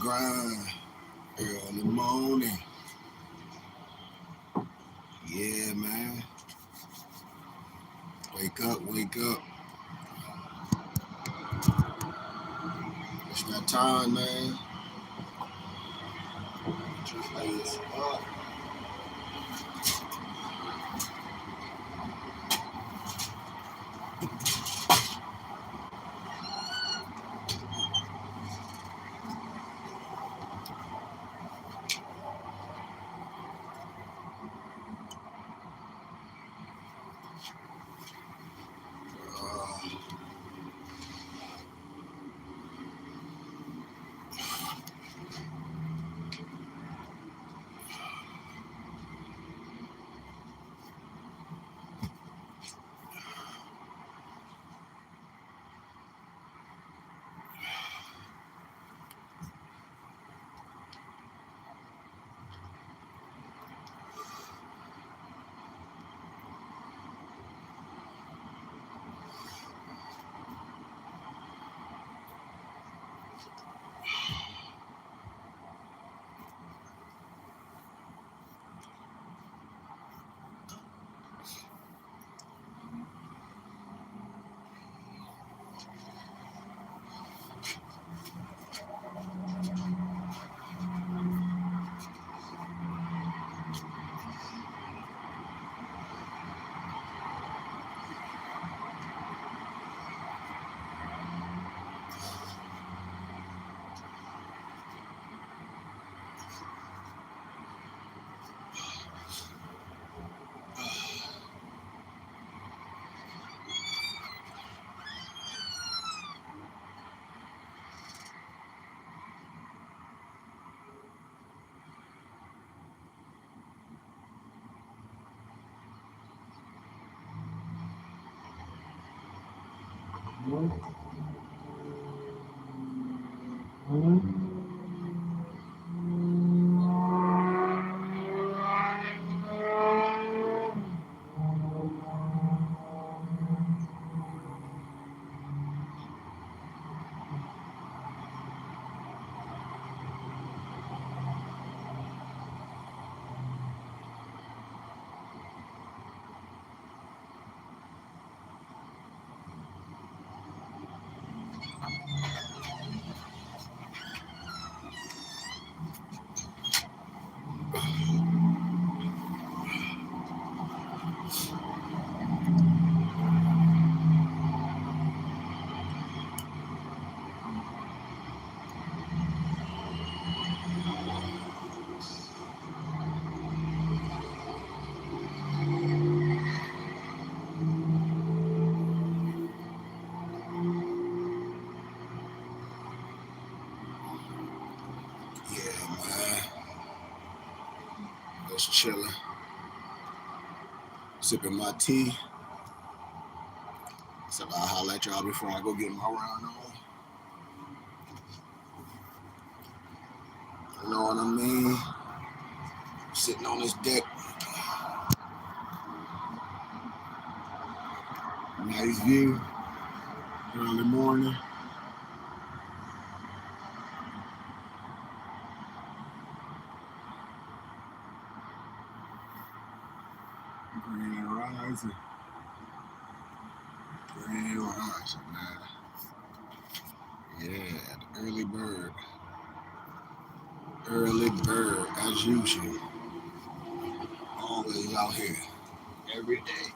grind, early morning. Yeah, man. Wake up, wake up. It's that time, man. Just lay this up. Yeah, man. Just chilling. Sipping my tea. So I'll holler at y'all before I go get my round on. You know what I mean? Sitting on this deck. Nice view. Early morning. Grand rising. Grand rising, man. Yeah, the early bird. Early bird, as usual. Always out here. Every day.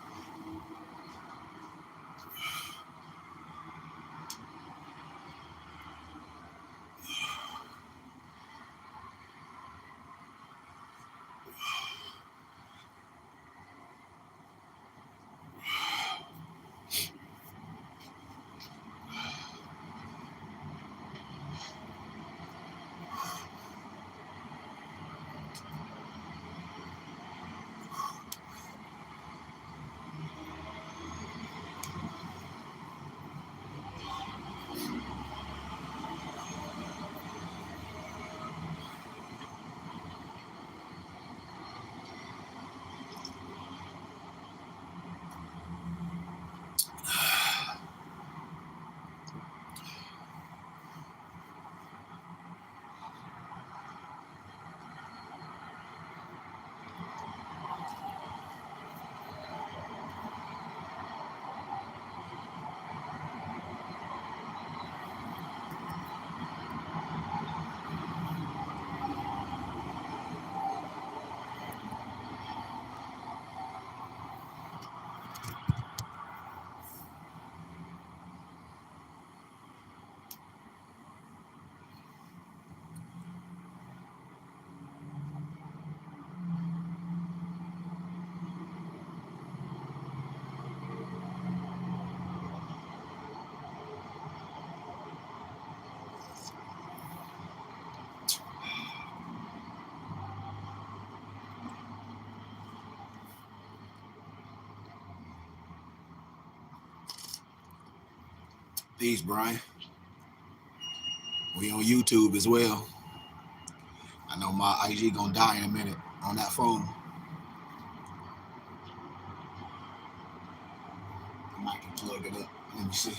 Peace, Brian. We on YouTube as well. I know my IG gonna die in a minute on that phone. I might can plug it up. Let me see.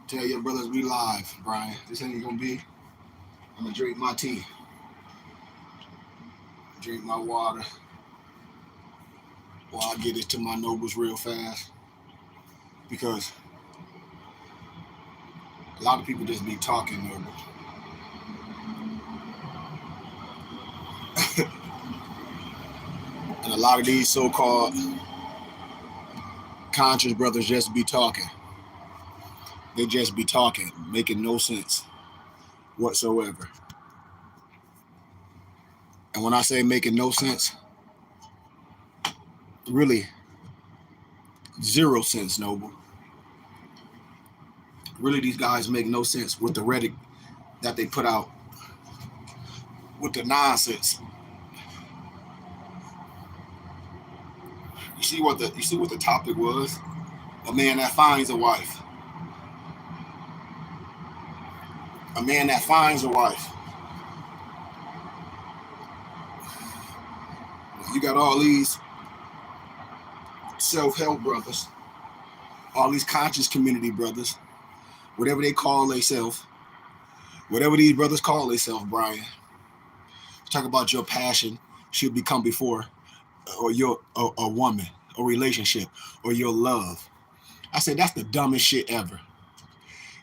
Tell your brothers we live, Brian. This ain't gonna be. I'm gonna drink my tea, drink my water while I get it to my nobles real fast. Because a lot of people just be talking, noble. And a lot of these so-called conscious brothers just be talking. They just be talking, making no sense whatsoever. And when I say making no sense, really zero sense, noble. Really, these guys make no sense with the rhetoric that they put out, with the nonsense. You see what the topic was? A man that finds a wife. A man that finds a wife. You got all these self-help brothers, all these conscious community brothers, whatever they call themselves, whatever these brothers call themselves, Brian. Talk about your passion should become before, or your a woman, a relationship, or your love. I said that's the dumbest shit ever.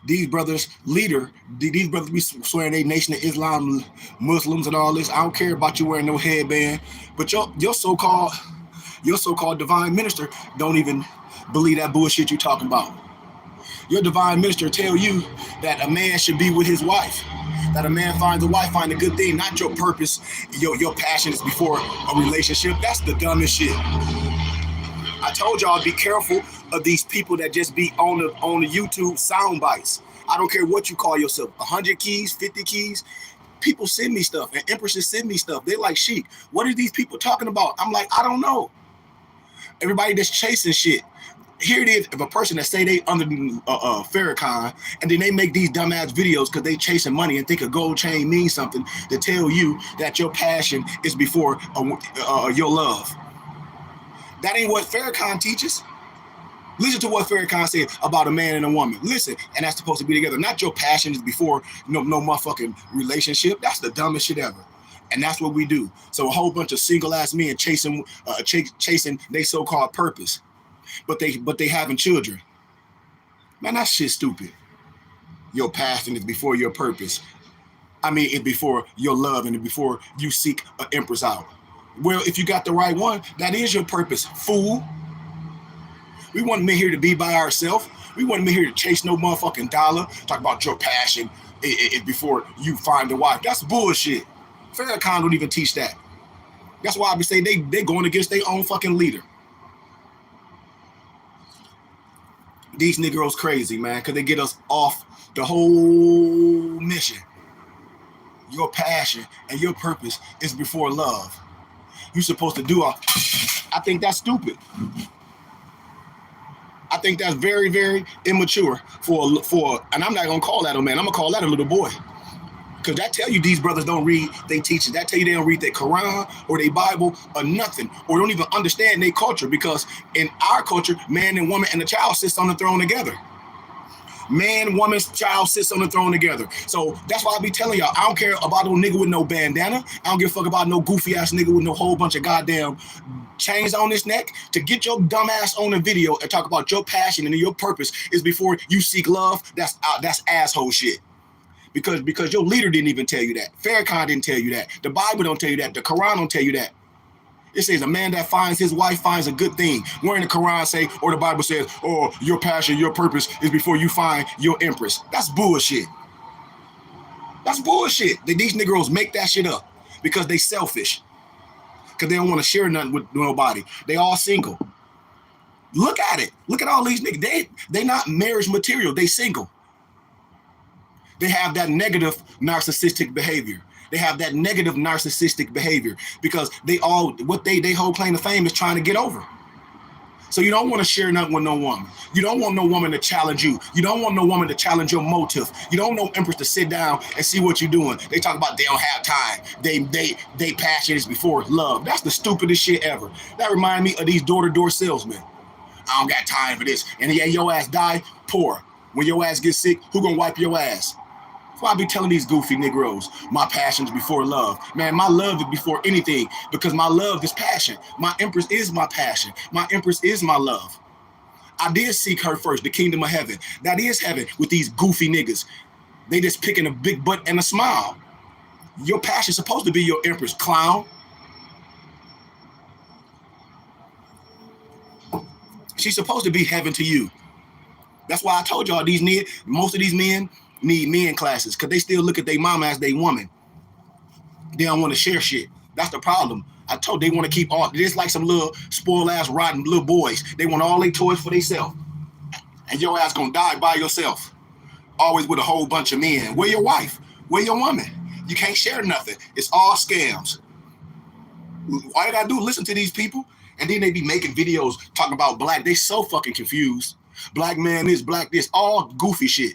These brothers, these brothers be swearing they Nation of Islam, Muslims, and all this. I don't care about you wearing no headband, but your so-called divine minister don't even believe that bullshit you talking about. Your divine minister tell you that a man should be with his wife, that a man finds a wife, find a good thing, not your purpose. Your passion is before a relationship. That's the dumbest shit. I told y'all be careful of these people that just be on the YouTube sound bites. I don't care what you call yourself, 100 keys, 50 keys. People send me stuff, and empresses send me stuff. They like, Sheik, what are these people talking about? I'm like, I don't know. Everybody that's chasing shit. Here it is, if a person that say they under Farrakhan, and then they make these dumbass videos because they chasing money and think a gold chain means something, to tell you that your passion is before your love. That ain't what Farrakhan teaches. Listen to what Farrakhan said about a man and a woman. Listen, and that's supposed to be together. Not your passion is before no motherfucking relationship. That's the dumbest shit ever. And that's what we do. So a whole bunch of single ass men chasing their so-called purpose, but they having children. Man, that shit's stupid. Your passion is before your purpose. I mean, it's before your love and before you seek an empress out. Well, if you got the right one, that is your purpose, fool. We want men here to be by ourselves. We want men here to chase no motherfucking dollar. Talk about your passion before you find a wife. That's bullshit. Farrakhan don't even teach that. That's why I be saying they going against their own fucking leader. These Negroes crazy, man, because they get us off the whole mission. Your passion and your purpose is before love. You're supposed to do all. I think that's stupid. I think that's very, very immature for. And I'm not gonna call that a man. I'm gonna call that a little boy. Because that tell you these brothers don't read they teachers. That tell you they don't read their Quran or their Bible or nothing, or don't even understand their culture. Because in our culture, man and woman and the child sits on the throne together. Man, woman, child sits on the throne together. So that's why I be telling y'all, I don't care about no nigga with no bandana. I don't give a fuck about no goofy ass nigga with no whole bunch of goddamn chains on his neck. To get your dumb ass on a video and talk about your passion and your purpose is before you seek love. That's asshole shit. Because your leader didn't even tell you that. Farrakhan didn't tell you that. The Bible don't tell you that. The Quran don't tell you that. It says a man that finds his wife finds a good thing. Where in the Quran say, or the Bible says, oh, your passion, your purpose is before you find your empress. That's bullshit. That's bullshit. These Negroes make that shit up because they selfish. Because they don't want to share nothing with nobody. They all single. Look at it. Look at all these niggas. They not marriage material. They single. They have that negative narcissistic behavior. They have that negative narcissistic behavior because they whole claim to fame is trying to get over. So you don't want to share nothing with no woman. You don't want no woman to challenge you. You don't want no woman to challenge your motive. You don't want empress to sit down and see what you're doing. They talk about they don't have time. They passion is before love. That's the stupidest shit ever. That remind me of these door-to-door salesmen. I don't got time for this. And yeah, your ass die poor. When your ass gets sick, who gonna wipe your ass? That's why I be telling these goofy Negroes, my passion's before love. Man, my love is before anything because my love is passion. My empress is my passion. My empress is my love. I did seek her first, the kingdom of heaven. That is heaven with these goofy niggas. They just picking a big butt and a smile. Your passion's supposed to be your empress, clown. She's supposed to be heaven to you. That's why I told y'all most of these men need men classes because they still look at their mama as their woman. They don't want to share shit. That's the problem. I told they want to keep all, just like some little spoiled ass rotten little boys. They want all their toys for themselves. And your ass gonna die by yourself. Always with a whole bunch of men. Where your wife? Where your woman? You can't share nothing. It's all scams. All you gotta do is listen to these people and then they be making videos talking about black. They so fucking confused. Black man this, black this, all goofy shit.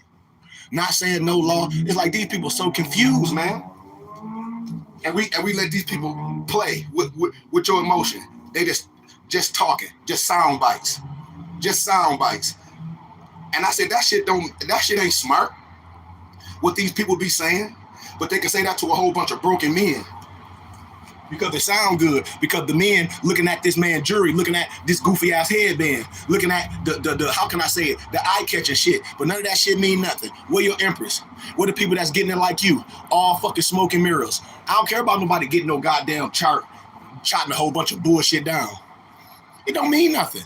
Not saying no law. It's like these people so confused, man. And we let these people play with your emotion. They just talking, just sound bites. Just sound bites. And I said that shit ain't smart. What these people be saying, but they can say that to a whole bunch of broken men. Because they sound good, because the men looking at this man jury, looking at this goofy ass headband, looking at the how can I say it, the eye-catching shing shit, but none of that shit mean nothing. Where your empress? Where the people that's getting it like you? All fucking smoke and mirrors. I don't care about nobody getting no goddamn chart, jotting a whole bunch of bullshit down. It don't mean nothing.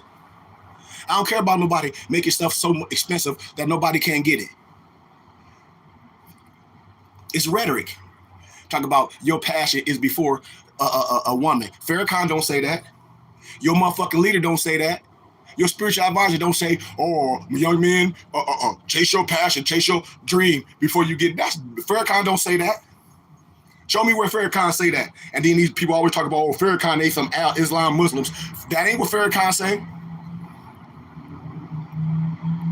I don't care about nobody making stuff so expensive that nobody can get it. It's rhetoric. Talk about your passion is before a woman. Farrakhan don't say that. Your motherfucking leader don't say that. Your spiritual advisor don't say, oh, young man, chase your passion, chase your dream before you get that. Farrakhan don't say that. Show me where Farrakhan say that. And then these people always talk about, oh, Farrakhan, they some Islam Muslims. That ain't what Farrakhan say.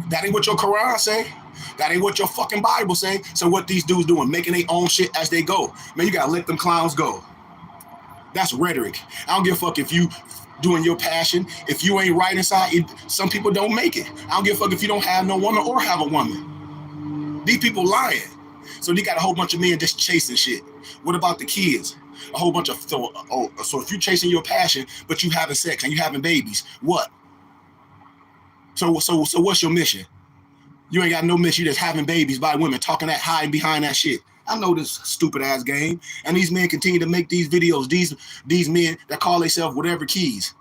That ain't what your Quran say. That ain't what your fucking Bible say. So what these dudes doing? Making their own shit as they go. Man, you gotta let them clowns go. That's rhetoric. I don't give a fuck if you doing your passion. If you ain't right inside, some people don't make it. I don't give a fuck if you don't have no woman or have a woman. These people lying. So they got a whole bunch of men just chasing shit. What about the kids? A whole bunch of, so if you chasing your passion, but you having sex and you having babies, what? So what's your mission? You ain't got no mission. You just having babies by women, talking that hiding behind that shit. I know this stupid ass game. And these men continue to make these videos. These men that call themselves whatever keys.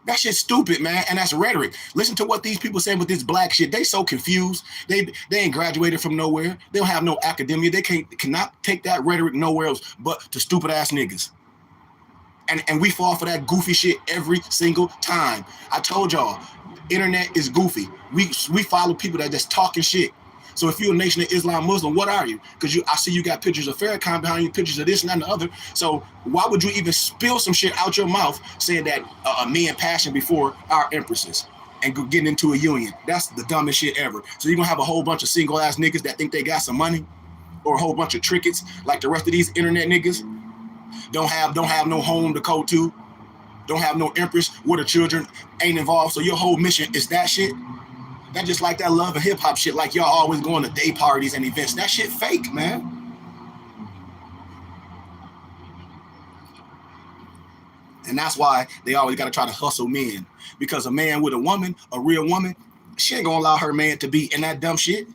That shit's stupid, man. And that's rhetoric. Listen to what these people saying with this black shit. They so confused. They ain't graduated from nowhere. They don't have no academia. They cannot take that rhetoric nowhere else but to stupid ass niggas. And we fall for that goofy shit every single time. I told y'all, Internet is goofy. We follow people that just talking shit. So if you're a Nation of Islam Muslim, what are you? Because I see you got pictures of Farrakhan behind you, pictures of this and that and the other. So why would you even spill some shit out your mouth saying that me and passion before our empresses and getting into a union? That's the dumbest shit ever. So you're going to have a whole bunch of single ass niggas that think they got some money, or a whole bunch of trickets like the rest of these internet niggas. Don't have no home to go to. Don't have no empress where the children ain't involved. So your whole mission is that shit. That just like that love and hip hop shit, like y'all always going to day parties and events. That shit fake, man. And that's why they always got to try to hustle men. Because a man with a woman, a real woman, she ain't gonna allow her man to be in that dumb shit.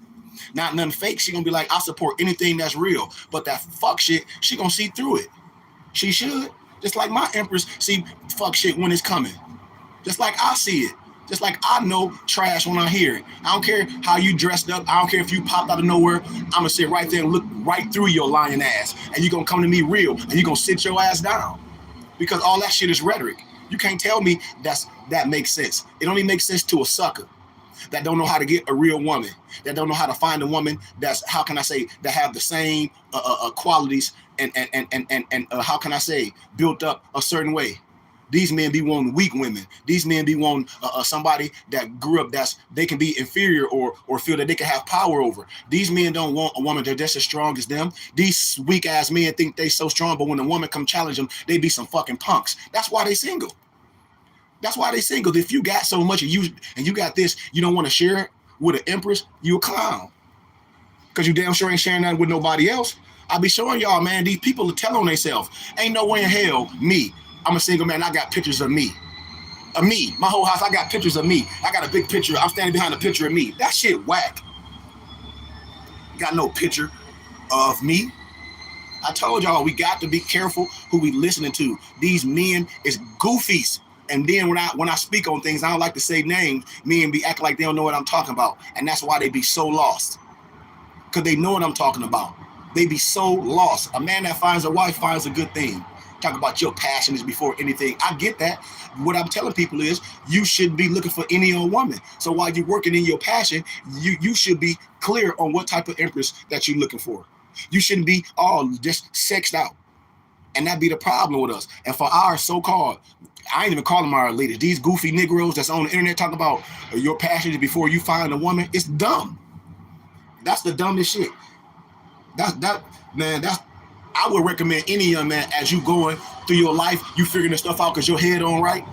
Not nothing fake. She gonna be like, I support anything that's real. But that fuck shit, she gonna see through it. She should. Just like my empress see fuck shit when it's coming. Just like I see it. Just like I know trash when I hear it. I don't care how you dressed up. I don't care if you popped out of nowhere. I'm going to sit right there and look right through your lying ass. And you're going to come to me real. And you're going to sit your ass down. Because all that shit is rhetoric. You can't tell me that makes sense. It only makes sense to a sucker that don't know how to get a real woman. That don't know how to find a woman that's, how can I say, that have the same qualities and how can I say, built up a certain way. These men be wanting weak women. These men be wanting somebody that grew up they can be inferior or feel that they can have power over. These men don't want a woman that's just as strong as them. These weak ass men think they so strong, but when a woman come challenge them, they be some fucking punks. That's why they single. That's why they single. If you got so much and you got this, you don't want to share it with an empress, you a clown. Because you damn sure ain't sharing that with nobody else. I be showing y'all, man, these people are telling themselves, ain't no way in hell me. I'm a single man. I got pictures of me. Of me. My whole house, I got pictures of me. I got a big picture. I'm standing behind a picture of me. That shit whack. Got no picture of me. I told y'all, we got to be careful who we listening to. These men is goofies. And then when I speak on things, I don't like to say names. Men be acting like they don't know what I'm talking about. And that's why they be so lost. Because they know what I'm talking about. They be so lost. A man that finds a wife finds a good thing. Talk about your passion is before anything. I get that. What I'm telling people is you should be looking for any old woman. So while you're working in your passion, you should be clear on what type of empress that you're looking for. You shouldn't be all just sexed out. And that be the problem with us. And for our so-called, I ain't even call them our leaders, these goofy Negroes that's on the internet talking about your passion is before you find a woman, it's dumb. That's the dumbest shit. I would recommend any young man as you going through your life, you figuring this stuff out because your head on right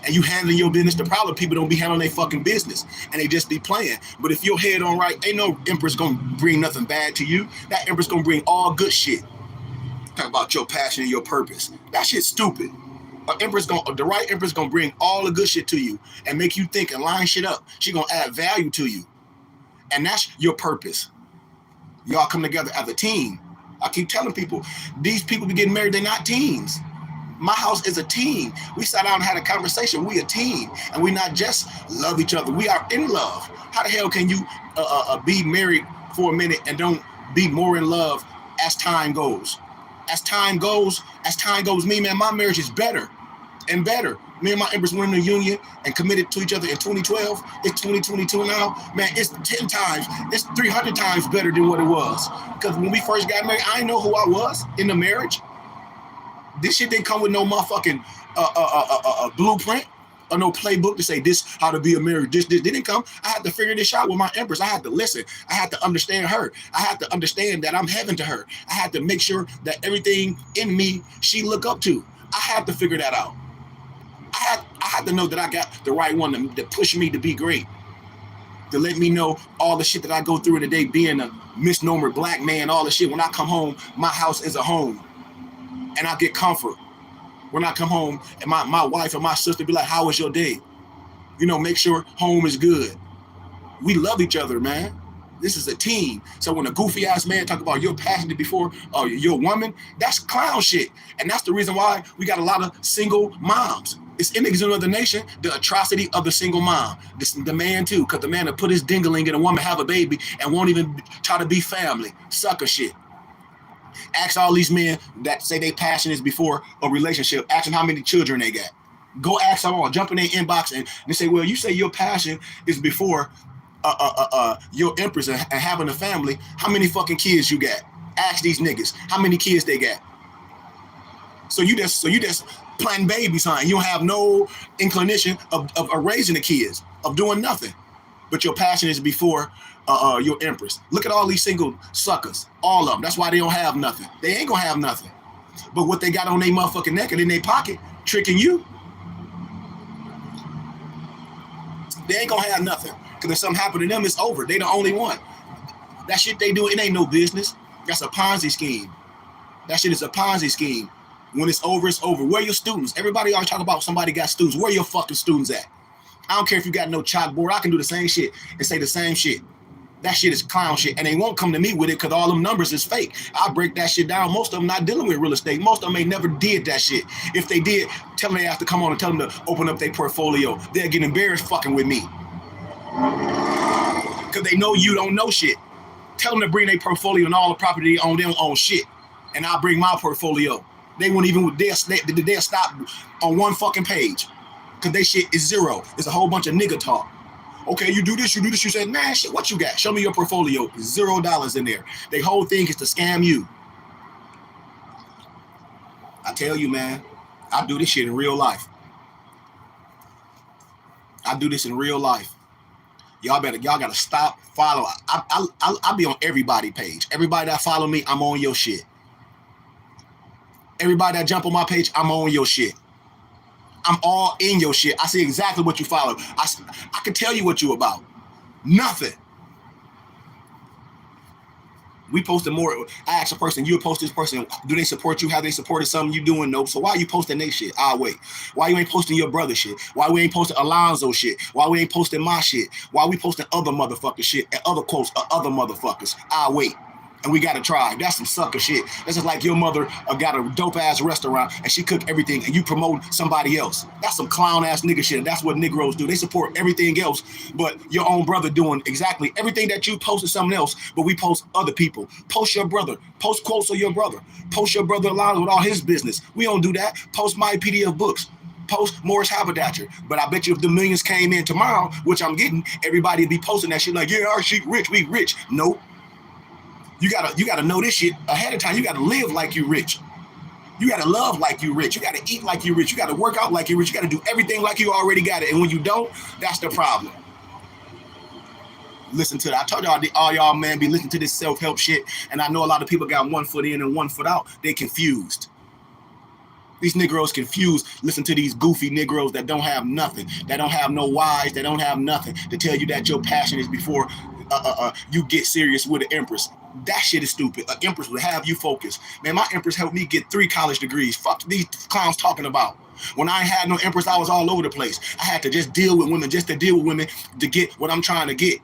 and you handling your business. The problem, people don't be handling their fucking business and they just be playing. But if your head on right, ain't no empress gonna bring nothing bad to you. That empress gonna bring all good shit. Talk about your passion and your purpose. That shit's stupid. The right empress gonna bring all the good shit to you and make you think and line shit up. She gonna add value to you. And that's your purpose. Y'all come together as a team. I keep telling people, these people be getting married, they're not teams. My house is a team. We sat down and had a conversation. We a team. And we not just love each other. We are in love. How the hell can you be married for a minute and don't be more in love as time goes? As time goes, me, man, my marriage is better and better. Me and my empress went in the union and committed to each other in 2012. It's 2022 now. Man, it's 10 times, it's 300 times better than what it was. Because when we first got married, I didn't know who I was in the marriage. This shit didn't come with no motherfucking blueprint or no playbook to say this, how to be a married. This didn't come. I had to figure this out with my empress. I had to listen. I had to understand her. I had to understand that I'm heaven to her. I had to make sure that everything in me, she look up to. I had to figure that out. I had to know that I got the right one to push me to be great, to let me know all the shit that I go through in the day, being a misnomer black man, all the shit. When I come home, my house is a home, and I get comfort. When I come home, and my wife and my sister be like, how was your day? You know, make sure home is good. We love each other, man. This is a team. So when a goofy ass man talk about you're passionate before you're a woman, that's clown shit. And that's the reason why we got a lot of single moms. It's inexcusable of the nation, the atrocity of the single mom. The man too, because the man will put his dingling in a woman, have a baby, and won't even try to be family. Sucker shit. Ask all these men that say they passion is before a relationship. Ask them how many children they got. Go ask them all. Jump in their inbox and they say, well, you say your passion is before your empress and having a family. How many fucking kids you got? Ask these niggas how many kids they got. So you just planting babies, huh? You don't have no inclination of raising the kids, of doing nothing. But your passion is before your empress. Look at all these single suckers, all of them. That's why they don't have nothing. They ain't gonna have nothing. But what they got on their motherfucking neck and in their pocket, tricking you, they ain't gonna have nothing. Because if something happened to them, it's over. They the only one. That shit they do, it ain't no business. That's a Ponzi scheme. That shit is a Ponzi scheme. When it's over, it's over. Where are your students? Everybody always talk about somebody got students. Where are your fucking students at? I don't care if you got no chalkboard. I can do the same shit and say the same shit. That shit is clown shit. And they won't come to me with it because all them numbers is fake. I break that shit down. Most of them not dealing with real estate. Most of them ain't never did that shit. If they did, tell them they have to come on and tell them to open up their portfolio. They'll get embarrassed fucking with me. Because they know you don't know shit. Tell them to bring their portfolio and all the property on their own shit. And I'll bring my portfolio. They won't even, they'll stop on one fucking page. Because they shit is zero. It's a whole bunch of nigga talk. Okay, you do this. You say, man, shit, what you got? Show me your portfolio. $0 in there. Their whole thing is to scam you. I tell you, man, I do this shit in real life. I do this in real life. Y'all gotta stop, follow. I'll be on everybody page. Everybody that follow me, I'm on your shit. Everybody that jump on my page, I'm on your shit. I'm all in your shit. I see exactly what you follow. I can tell you what you about. Nothing. We posted more. I asked a person, you post this person, do they support you? Have they supported something you doing? Nope. So why are you posting their shit? I'll wait. Why you ain't posting your brother shit? Why we ain't posting Alonzo shit? Why we ain't posting my shit? Why we posting other motherfucker shit and other quotes of other motherfuckers? I'll wait. And we gotta try. That's some sucker shit. That's just like your mother got a dope ass restaurant and she cook everything and you promote somebody else. That's some clown ass nigga shit. That's what Negroes do. They support everything else, but your own brother doing exactly everything that you post to someone else, but we post other people. Post your brother. Post quotes of your brother. Post your brother Alonzo with all his business. We don't do that. Post my PDF books. Post Morris Haberdasher. But I bet you if the millions came in tomorrow, which I'm getting, everybody would be posting that shit like, yeah, our shit rich, we rich. Nope. You gotta know this shit ahead of time. You gotta live like you rich. You gotta love like you rich. You gotta eat like you rich. You gotta work out like you rich. You gotta do everything like you already got it. And when you don't, that's the problem. Listen to that. I told y'all, all y'all man be listening to this self-help shit. And I know a lot of people got one foot in and one foot out. They confused. These Negroes confused. Listen to these goofy Negroes that don't have nothing. That don't have no whys. That don't have nothing to tell you that your passion is before you get serious with an empress. That shit is stupid. An empress would have you focused. Man, my empress helped me get 3 college degrees. Fuck these clowns talking about. When I had no empress, I was all over the place. I had to just deal with women, just to deal with women to get what I'm trying to get.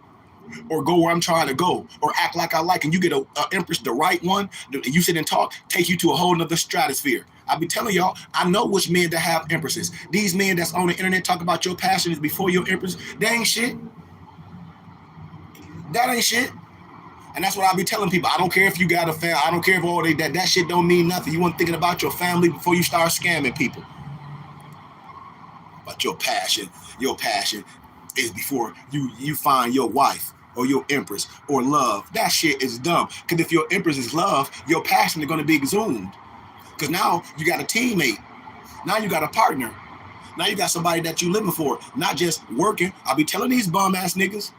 Or go where I'm trying to go. Or act like I like. And you get a empress, the right one, you sit and talk, take you to a whole nother stratosphere. I be telling y'all, I know which men that have empresses. These men that's on the internet talk about your passion is before your empress. They ain't shit. That ain't shit. And that's what I be telling people. I don't care if you got a family. I don't care if all that shit don't mean nothing. You want thinking about your family before you start scamming people. But your passion is before you find your wife or your empress or love. That shit is dumb. Because if your empress is love, your passion is going to be exhumed. Because now you got a teammate. Now you got a partner. Now you got somebody that you living for. Not just working. I be telling these bum ass niggas.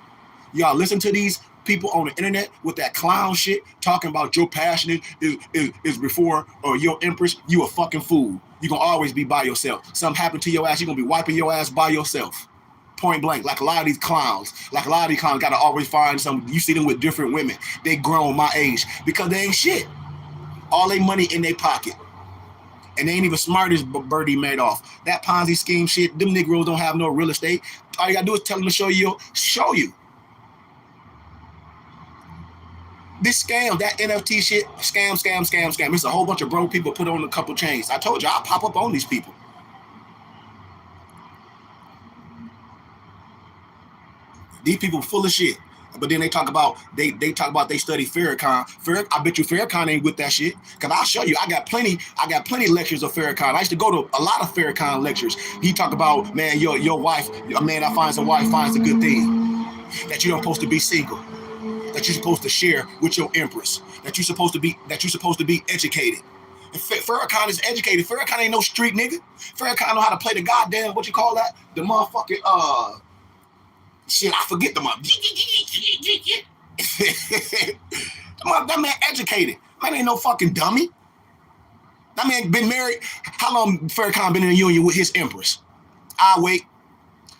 Y'all listen to these people on the internet with that clown shit talking about your passion is before or your empress. You a fucking fool. You gonna always be by yourself. Something happened to your ass, you gonna be wiping your ass by yourself. Point blank. Like a lot of these clowns. Gotta always find some. You see them with different women. They grown my age because they ain't shit. All their money in their pocket. And they ain't even smart as Bernie Madoff. That Ponzi scheme shit, them Negroes don't have no real estate. All you gotta do is tell them to show you. This scam, that NFT shit, scam. It's a whole bunch of broke people put on a couple chains. I told you, I'll pop up on these people. These people full of shit. But then they talk about they study Farrakhan. I bet you Farrakhan ain't with that shit. Cause I'll show you. I got plenty lectures of Farrakhan. I used to go to a lot of Farrakhan lectures. He talk about, man, your wife, a man that finds a wife finds a good thing. That you don't supposed to be single. That you're supposed to share with your empress. That you're supposed to be educated. And Farrakhan is educated. Farrakhan ain't no street nigga. Farrakhan know how to play the goddamn, what you call that? The motherfucking shit, I forget the mother. That man educated. Man ain't no fucking dummy. That man been married. How long Farrakhan been in a union with his empress? I wait.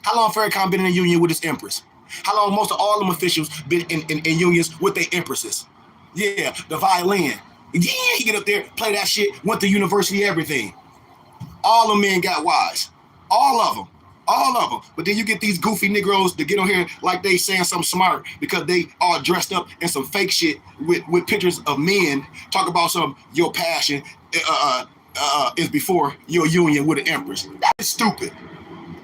How long Farrakhan been in a union with his empress? How long most of all them officials been in unions with their empresses? Yeah, the violin. Yeah, he get up there, play that shit, went to university, everything. All them men got wives. All of them. But then you get these goofy Negroes to get on here like they saying something smart because they all dressed up in some fake shit with pictures of men, talk about your passion is before your union with an empress. That is stupid.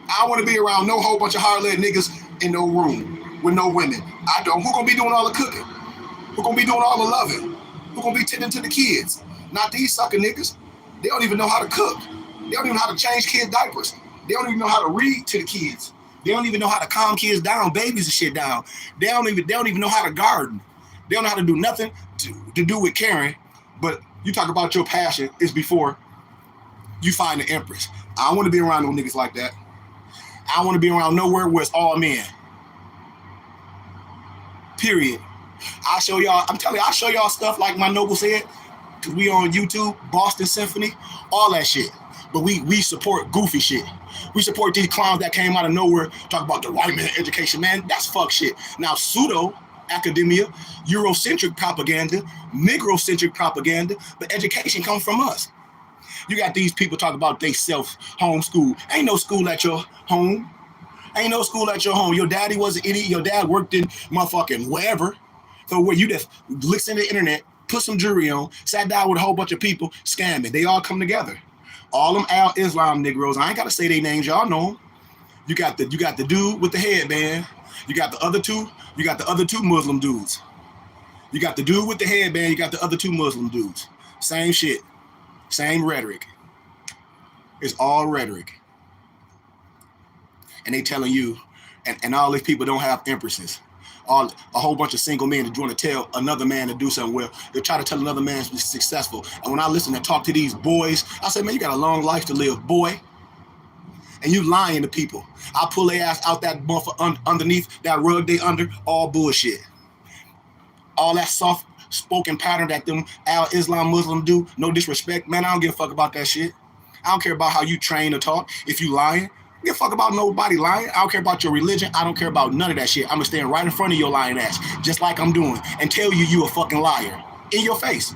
I don't want to be around no whole bunch of hard-legged niggas in no room with no women. I don't. Who gonna be doing all the cooking? Who gonna be doing all the loving? Who gonna be tending to the kids? Not these sucker niggas. They don't even know how to cook. They don't even know how to change kids' diapers. They don't even know how to read to the kids. They don't even know how to calm kids down, babies and shit down. They don't even know how to garden. They don't know how to do nothing to do with caring. But you talk about your passion is before you find the empress. I don't want to be around no niggas like that. I don't want to be around nowhere where it's all men. Period. I'll show y'all stuff like my noble said, because we on YouTube, Boston Symphony, all that shit. But we support goofy shit. We support these clowns that came out of nowhere, talk about the white man education, man. That's fuck shit. Now, pseudo academia, Eurocentric propaganda, Negrocentric propaganda, but education comes from us. You got these people talking about they self-homeschool. Ain't no school at your home. Ain't no school at your home. Your daddy was an idiot. Your dad worked in motherfucking wherever. So where you just listen to the internet, put some jewelry on, sat down with a whole bunch of people, scamming. They all come together. All them Al-Islam Negroes. I ain't got to say their names. Y'all know them. You got the dude with the headband. You got the other two. You got the other two Muslim dudes. You got the dude with the headband. You got the other two Muslim dudes. Same shit. Same rhetoric. It's all rhetoric. And they telling you, and all these people don't have empresses. A whole bunch of single men that want to tell another man to do something well. They try to tell another man to be successful. And when I listen and talk to these boys, I say, man, you got a long life to live, boy. And you lying to people. I'll pull their ass out that motherfucker underneath that rug they under, all bullshit. All that soft spoken pattern that them Al-Islam Muslim do, no disrespect, man, I don't give a fuck about that shit. I don't care about how you train or talk. If you lying, I don't give a fuck about nobody lying. I don't care about your religion. I don't care about none of that shit. I'm gonna stand right in front of your lying ass, just like I'm doing, and tell you a fucking liar in your face.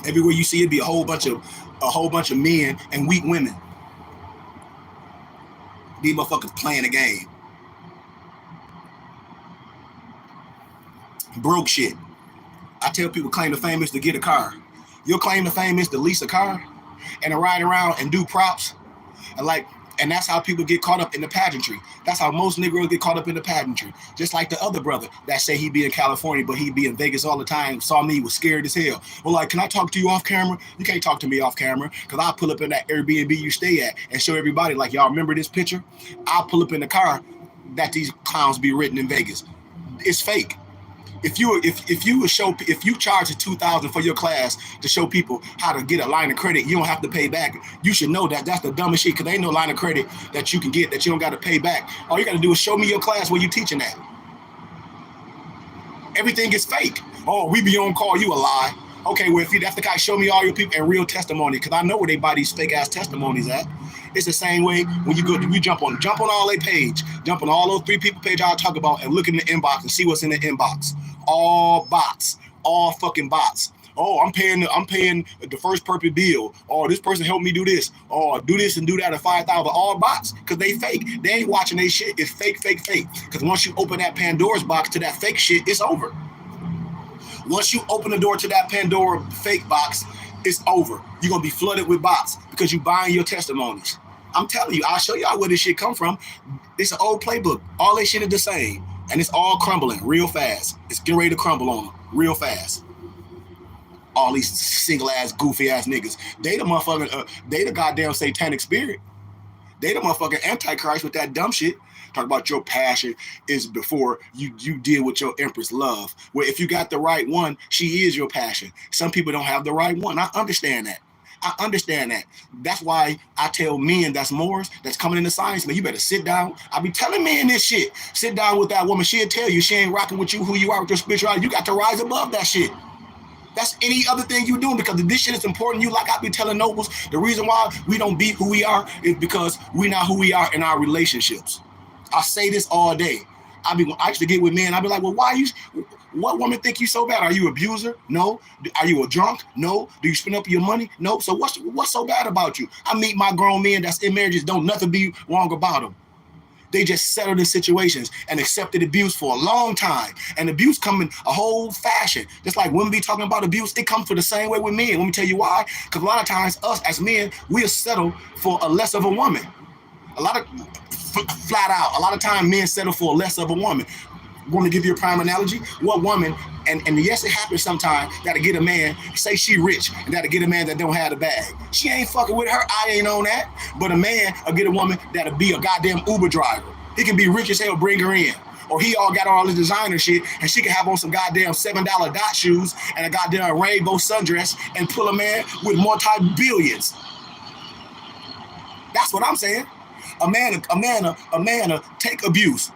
Everywhere you see it be a whole bunch of men and weak women. These motherfuckers playing the game. Broke shit. I tell people claim to fame is to get a car. Your claim to fame is to lease a car and to ride around and do props. And that's how people get caught up in the pageantry. That's how most Negroes get caught up in the pageantry. Just like the other brother that say he be in California, but he be in Vegas all the time, saw me, was scared as hell. Well, like, can I talk to you off camera? You can't talk to me off camera, because I'll pull up in that Airbnb you stay at and show everybody, like, y'all remember this picture? I'll pull up in the car that these clowns be written in Vegas. It's fake. If you charge $2,000 for your class to show people how to get a line of credit, you don't have to pay back. You should know that that's the dumbest shit, because there ain't no line of credit that you can get that you don't got to pay back. All you got to do is show me your class where you teaching at. Everything is fake. Oh, we be on call, you a lie. Okay, well, if that's the guy, show me all your people and real testimony, because I know where they buy these fake ass testimonies at. It's the same way when you jump on all their page, jump on all those 3 people page I'll talk about, and look in the inbox and see what's in the inbox. All bots, all fucking bots. Oh, I'm paying the first perfect bill. Oh, this person helped me do this. Oh, do this and do that at $5,000. All bots, because they fake. They ain't watching they shit. It's fake. Because once you open that Pandora's box to that fake shit, it's over. Once you open the door to that Pandora fake box, it's over. You're going to be flooded with bots because you buying your testimonies. I'm telling you, I'll show y'all where this shit come from. It's an old playbook. All this shit is the same. And it's all crumbling real fast. It's getting ready to crumble on them real fast. All these single ass, goofy ass niggas. They the motherfucking, they the goddamn satanic spirit. They the motherfucking antichrist with that dumb shit. Talk about your passion is before you deal with your empress love. Where if you got the right one, she is your passion. Some people don't have the right one. I understand that. I understand that. That's why I tell men that's Moors, that's coming into science, man, you better sit down. I be telling men this shit. Sit down with that woman. She'll tell you she ain't rocking with you, who you are with your spirituality. You got to rise above that shit. That's any other thing you doing, because this shit is important. You, like I be telling nobles, the reason why we don't be who we are is because we not who we are in our relationships. I say this all day. I used to get with men. I be like, well, what woman think you so bad? Are you an abuser? No. Are you a drunk? No. Do you spend up your money? No. So what's so bad about you? I meet my grown men that's in marriages, don't nothing be wrong about them. They just settled in situations and accepted abuse for a long time. And abuse come in a whole fashion. Just like women be talking about abuse, it comes for the same way with men. Let me tell you why. Because a lot of times us as men, we'll settle for a less of a woman. Flat out, a lot of times men settle for less of a woman. Want to give you a prime analogy? What woman, and yes, it happens sometimes, that'll get a man, say she rich, and that'll get a man that don't have the bag. She ain't fucking with her, I ain't on that. But a man will get a woman that'll be a goddamn Uber driver. He can be rich as hell, bring her in. Or he all got all his designer shit, and she can have on some goddamn $7 dot shoes and a goddamn rainbow sundress and pull a man with multi-billions. That's what I'm saying. A man take abuse.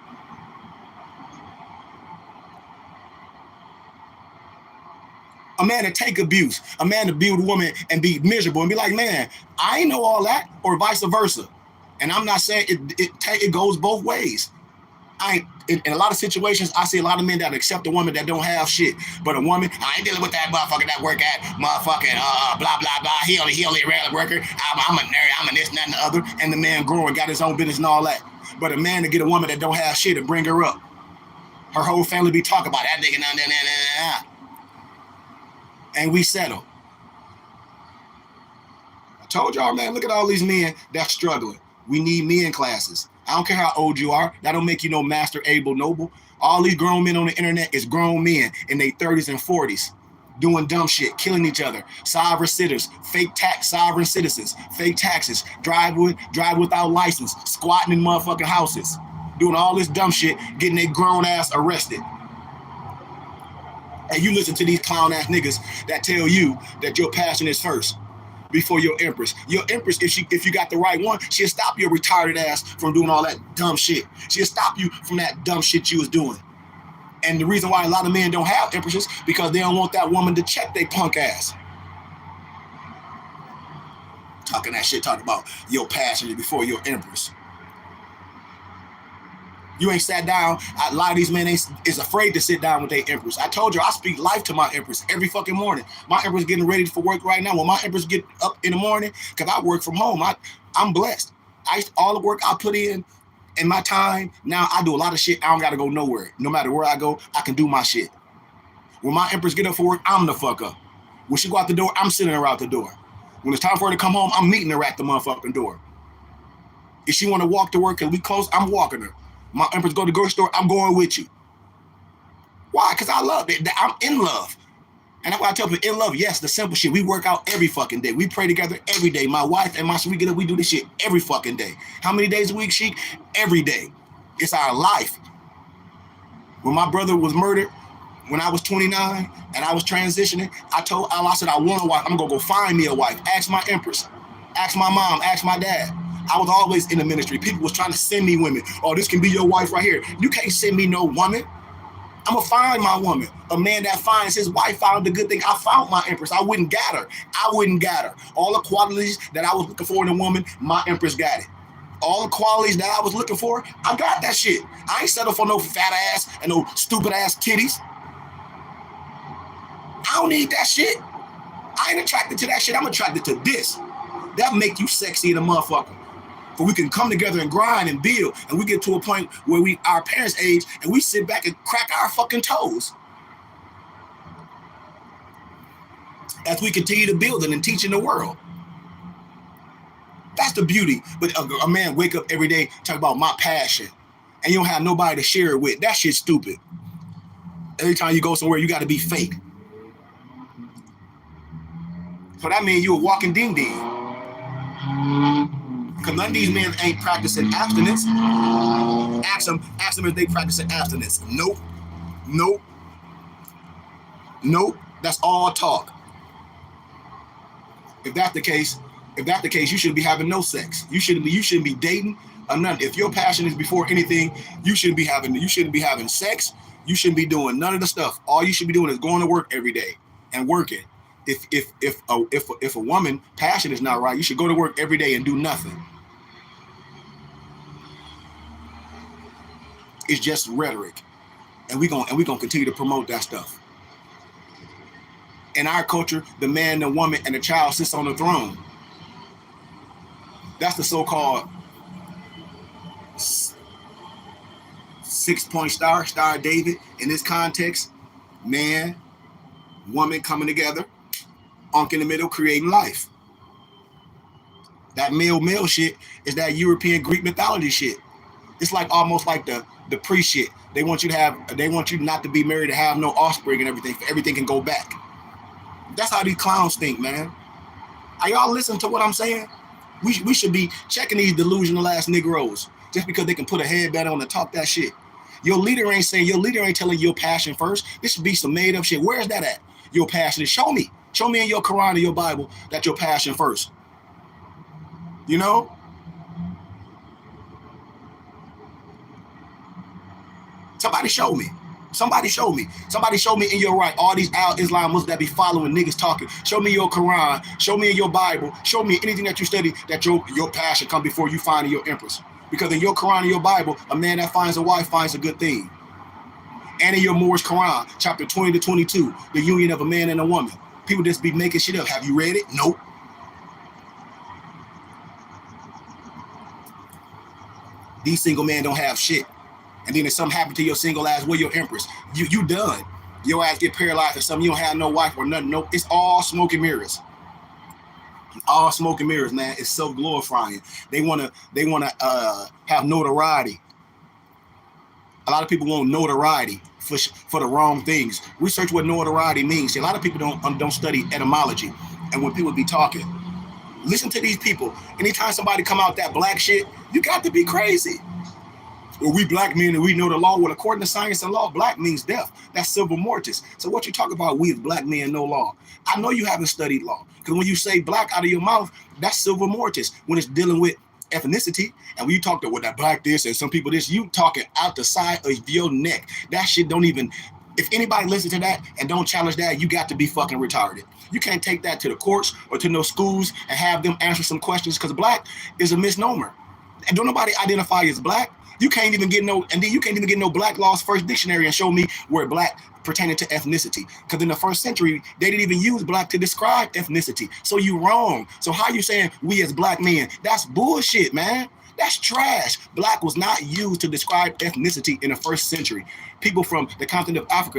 A man to take abuse. A man to be with a woman and be miserable and be like, man, I ain't know all that, or vice versa. And I'm not saying it goes both ways. In a lot of situations, I see a lot of men that accept a woman that don't have shit. But a woman, I ain't dealing with that motherfucker that work at motherfucking blah, blah, blah. He only a regular worker. I'm a nerd. I'm a this, that, and the other. And the man growing, got his own business and all that. But a man to get a woman that don't have shit and bring her up. Her whole family be talking about that nigga, and we settle. I told y'all, man, look at all these men that's struggling. We need men classes. I don't care how old you are. That don't make you no master, able, noble. All these grown men on the internet is grown men in their 30s and 40s doing dumb shit, killing each other, sovereign sitters, fake tax, sovereign citizens, fake taxes, drive without license, squatting in motherfucking houses, doing all this dumb shit, getting their grown ass arrested. And you listen to these clown ass niggas that tell you that your passion is first before your empress. Your empress, if you got the right one, she'll stop your retarded ass from doing all that dumb shit. She'll stop you from that dumb shit you was doing. And the reason why a lot of men don't have empresses, because they don't want that woman to check their punk ass. Talking that shit, talking about your passion before your empress. You ain't sat down. A lot of these men is afraid to sit down with their empress. I told you, I speak life to my empress every fucking morning. My empress getting ready for work right now. When my empress get up in the morning, because I work from home, I'm blessed. All the work I put in my time, now I do a lot of shit. I don't got to go nowhere. No matter where I go, I can do my shit. When my empress get up for work, I'm the fuck up. When she go out the door, I'm sending her out the door. When it's time for her to come home, I'm meeting her at the motherfucking door. If she want to walk to work and we close, I'm walking her. My empress go to the grocery store, I'm going with you. Why? Because I love it. I'm in love. And that's why I tell people, in love, yes, the simple shit. We work out every fucking day. We pray together every day. My wife and we get up, we do this shit every fucking day. How many days a week, Sheik? Every day. It's our life. When my brother was murdered, when I was 29 and I was transitioning, I told Allah, I said, I want a wife. I'm going to go find me a wife. Ask my empress. Ask my mom. Ask my dad. I was always in the ministry. People was trying to send me women. Oh, this can be your wife right here. You can't send me no woman. I'm going to find my woman. A man that finds his wife found a good thing. I found my empress. I wouldn't got her. All the qualities that I was looking for in a woman, my empress got it. All the qualities that I was looking for, I got that shit. I ain't settled for no fat ass and no stupid ass titties. I don't need that shit. I ain't attracted to that shit. I'm attracted to this. That make you sexy in a motherfucker. For we can come together and grind and build, and we get to a point where our parents' age, and we sit back and crack our fucking toes as we continue to build it and teach in the world. That's the beauty. But a man wake up every day talk about my passion, and you don't have nobody to share it with. That shit's stupid. Every time you go somewhere, you got to be fake. So that means you a walking ding ding. Because none of these men ain't practicing abstinence. Ask them if they practicing abstinence. Nope. That's all talk. If that's the case, you shouldn't be having no sex. You shouldn't be dating or nothing. If your passion is before anything, you shouldn't be having sex. You shouldn't be doing none of the stuff. All you should be doing is going to work every day and working. If a woman passion is not right, you should go to work every day and do nothing. It's just rhetoric, and we gonna continue to promote that stuff. In our culture, the man, the woman, and the child sits on the throne. That's the so-called 6-point star David. In this context, man, woman coming together, Ankh in the middle, creating life. That male shit is that European Greek mythology shit. It's like almost like the pre shit. They want you not to be married, to have no offspring and everything. Everything can go back. That's how these clowns think, man. Are y'all listening to what I'm saying? We should be checking these delusional ass Negroes just because they can put a headband on and talk that shit. Your leader ain't telling you your passion first. This should be some made up shit. Where is that at? Your passion is show me in your Quran or your Bible that your passion first. You know? Somebody show me. Somebody show me in your right. All these Al-Islam Muslims that be following niggas talking. Show me your Quran. Show me in your Bible. Show me anything that you study that your passion come before you finding your empress. Because in your Quran and your Bible, a man that finds a wife finds a good thing. And in your Moorish Quran, chapter 20 to 22, the union of a man and a woman. People just be making shit up. Have you read it? Nope. These single men don't have shit. And then if something happened to your single ass, where your empress? You done. Your ass get paralyzed or something. You don't have no wife or nothing. No, it's all smoke and mirrors. All smoke and mirrors, man. It's self-glorifying. They wanna have notoriety. A lot of people want notoriety for the wrong things. Research what notoriety means. See, a lot of people don't study etymology. And when people be talking, listen to these people. Anytime somebody come out that black shit, you got to be crazy. Well, we black men and we know the law. Well, according to science and law, black means death. That's silver mortis. So what you talk about, we as black men know law. I know you haven't studied law. Because when you say black out of your mouth, that's silver mortis. When it's dealing with ethnicity, and when you talk to what that black this and some people this, you talking out the side of your neck. That shit don't even, if anybody listens to that and don't challenge that, you got to be fucking retarded. You can't take that to the courts or to no schools and have them answer some questions because black is a misnomer. And don't nobody identify as black. You can't even get no Black Law's first dictionary and show me where black pertaining to ethnicity. Because in the first century, they didn't even use black to describe ethnicity. So you wrong. So how you saying we as black men? That's bullshit, man. That's trash. Black was not used to describe ethnicity in the first century. People from the continent of Africa,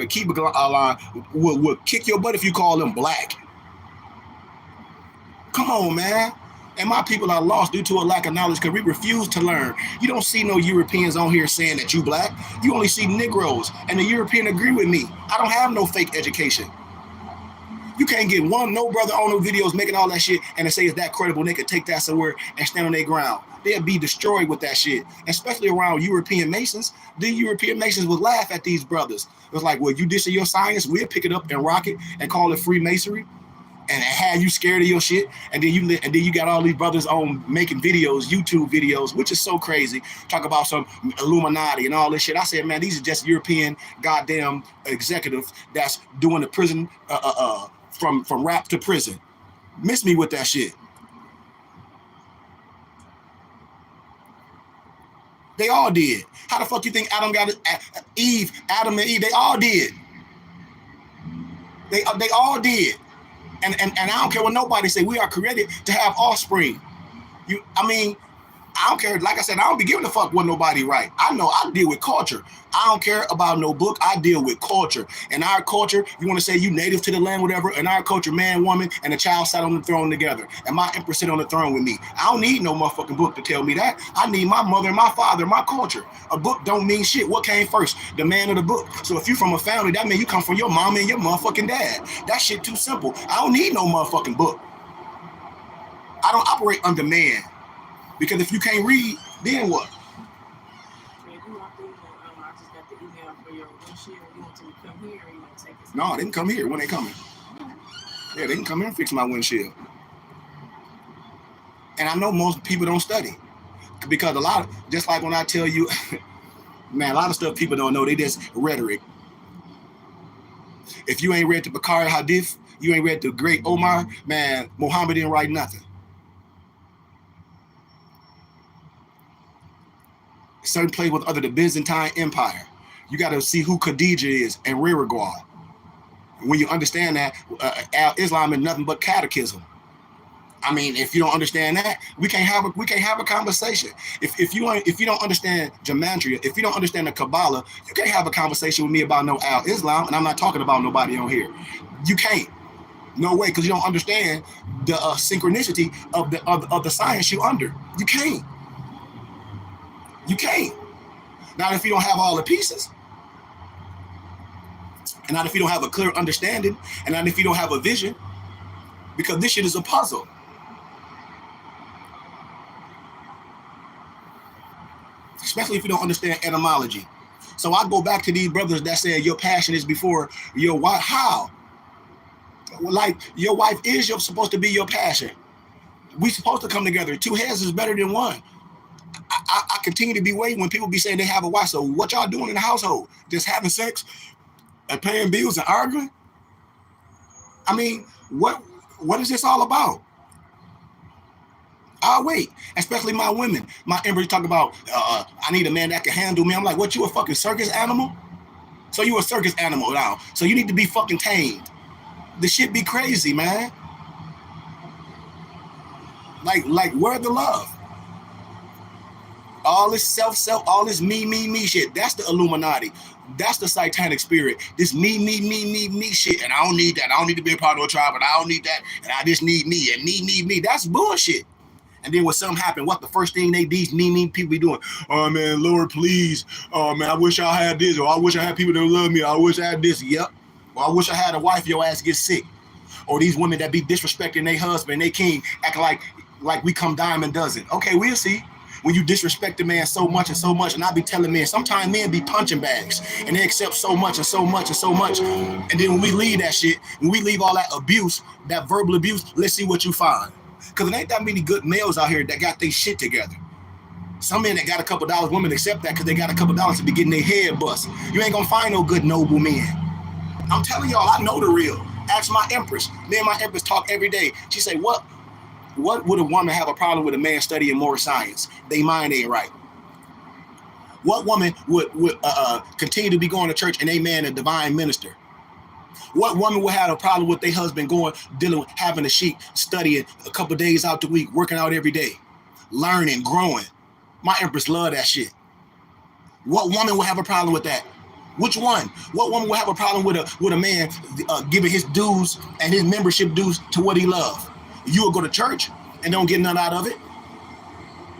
would kick your butt if you call them black. Come on, man. And my people are lost due to a lack of knowledge because we refuse to learn. You don't see no Europeans on here saying that you black. You only see Negroes, and the European agree with me. I don't have no fake education. You can't get no brother on no videos making all that shit and they say it's that credible. They could take that somewhere and stand on their ground. They'll be destroyed with that shit. Especially around European Masons. The European Masons would laugh at these brothers. It was like, well, you dissing your science, we'll pick it up and rock it and call it Freemasonry. And have you scared of your shit, and then you got all these brothers on making videos, YouTube videos, which is so crazy. Talk about some Illuminati and all this shit. I said, man, these are just European goddamn executives that's doing the prison from rap to prison. Miss me with that shit. They all did. How the fuck you think Adam got Eve? Adam and Eve, they all did. They all did. And I don't care what nobody say. We are created to have offspring. I I don't care. Like I said, I don't be giving a fuck what nobody write. I know I deal with culture. I don't care about no book. I deal with culture. In our culture, you want to say you native to the land, whatever. In our culture, man, woman, and a child sat on the throne together. And my empress sit on the throne with me. I don't need no motherfucking book to tell me that. I need my mother, my father, my culture. A book don't mean shit. What came first? The man or the book? So if you from a family, that means you come from your mama and your motherfucking dad. That shit too simple. I don't need no motherfucking book. I don't operate under man. Because if you can't read, then what? I just got the email for your windshield. You want to come here or you want to take it? No, they can come here when they coming. Yeah, they can come here and fix my windshield. And I know most people don't study. Because a lot of, just like when I tell you, man, a lot of stuff people don't know, they just rhetoric. If you ain't read the Bukhari Hadith, you ain't read the great Omar, man, Muhammad didn't write nothing. Certain place was under the Byzantine Empire. You got to see who Khadija is and rearguard. When you understand that, Islam is nothing but catechism. I mean, if you don't understand that, we can't have a conversation. If you don't understand gematria, if you don't understand the Kabbalah, you can't have a conversation with me about no Islam. And I'm not talking about nobody on here. You can't. No way, because you don't understand the synchronicity of the science you under. You can't. You can't. Not if you don't have all the pieces. And not if you don't have a clear understanding. And not if you don't have a vision. Because this shit is a puzzle. Especially if you don't understand etymology. So I go back to these brothers that said your passion is before your wife. How? Like, your wife is supposed to be your passion. We supposed to come together. Two heads is better than one. I continue to be waiting when people be saying they have a wife. So what y'all doing in the household? Just having sex and paying bills and arguing? I mean, what is this all about? I'll wait. Especially my women. My embers talk about, I need a man that can handle me. I'm like, what, you a fucking circus animal? So you a circus animal now. So you need to be fucking tamed. This shit be crazy, man. Like where the love? All this self, all this me shit. That's the Illuminati. That's the satanic spirit. This me shit. And I don't need that. I don't need to be a part of a tribe, and I don't need that. And I just need me and me. That's bullshit. And then when something happen, what the first thing these me people be doing? Oh man, Lord, please. Oh man, I wish I had this. Or I wish I had people that love me. I wish I had this. Yep. Or I wish I had a wife, your ass gets sick. Or these women that be disrespecting their husband, they king, acting like we come dime a dozen. Okay, we'll see. When you disrespect the man so much, and I be telling men, sometimes men be punching bags and they accept so much. And then when we leave that shit, when we leave all that abuse, that verbal abuse, let's see what you find. Because there ain't that many good males out here that got their shit together. Some men that got a couple dollars, women accept that because they got a couple dollars to be getting their head bust. You ain't gonna find no good noble men. I'm telling y'all, I know the real. Ask my empress. Me and my empress talk every day. She say, what would a woman have a problem with a man studying more science? They mind ain't right. What woman would continue to be going to church and a man a divine minister? What woman would have a problem with their husband dealing with having a sheep, studying a couple of days out the week, working out every day, learning, growing? My empress love that shit. What woman would have a problem with that? Which one? What woman would have a problem with a man giving his dues and his membership dues to what he loves? You will go to church and don't get none out of it,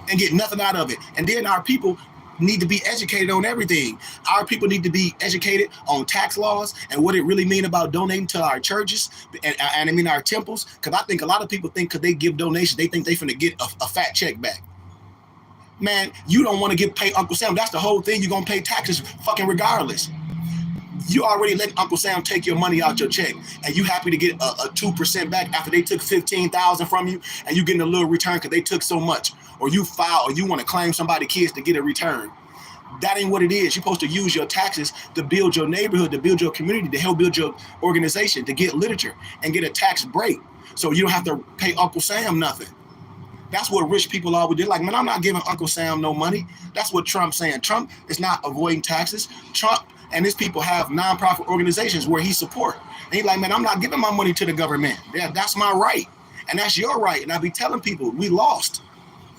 and get nothing out of it. And then our people need to be educated on everything. Our people need to be educated on tax laws and what it really mean about donating to our churches and I mean our temples. Because I think a lot of people think because they give donations, they think they finna get a fat check back. Man, you don't want to pay Uncle Sam. That's the whole thing. You're going to pay taxes fucking regardless. You already let Uncle Sam take your money out your check, and you happy to get a 2% back after they took $15,000 from you, and you getting a little return because they took so much, or you file, or you want to claim somebody's kids to get a return. That ain't what it is. You're supposed to use your taxes to build your neighborhood, to build your community, to help build your organization, to get literature and get a tax break, so you don't have to pay Uncle Sam nothing. That's what rich people always do. Like, man, I'm not giving Uncle Sam no money. That's what Trump's saying. Trump is not avoiding taxes. Trump and his people have nonprofit organizations where he support. And he's like, man, I'm not giving my money to the government. Yeah, that's my right. And that's your right. And I be telling people, we lost.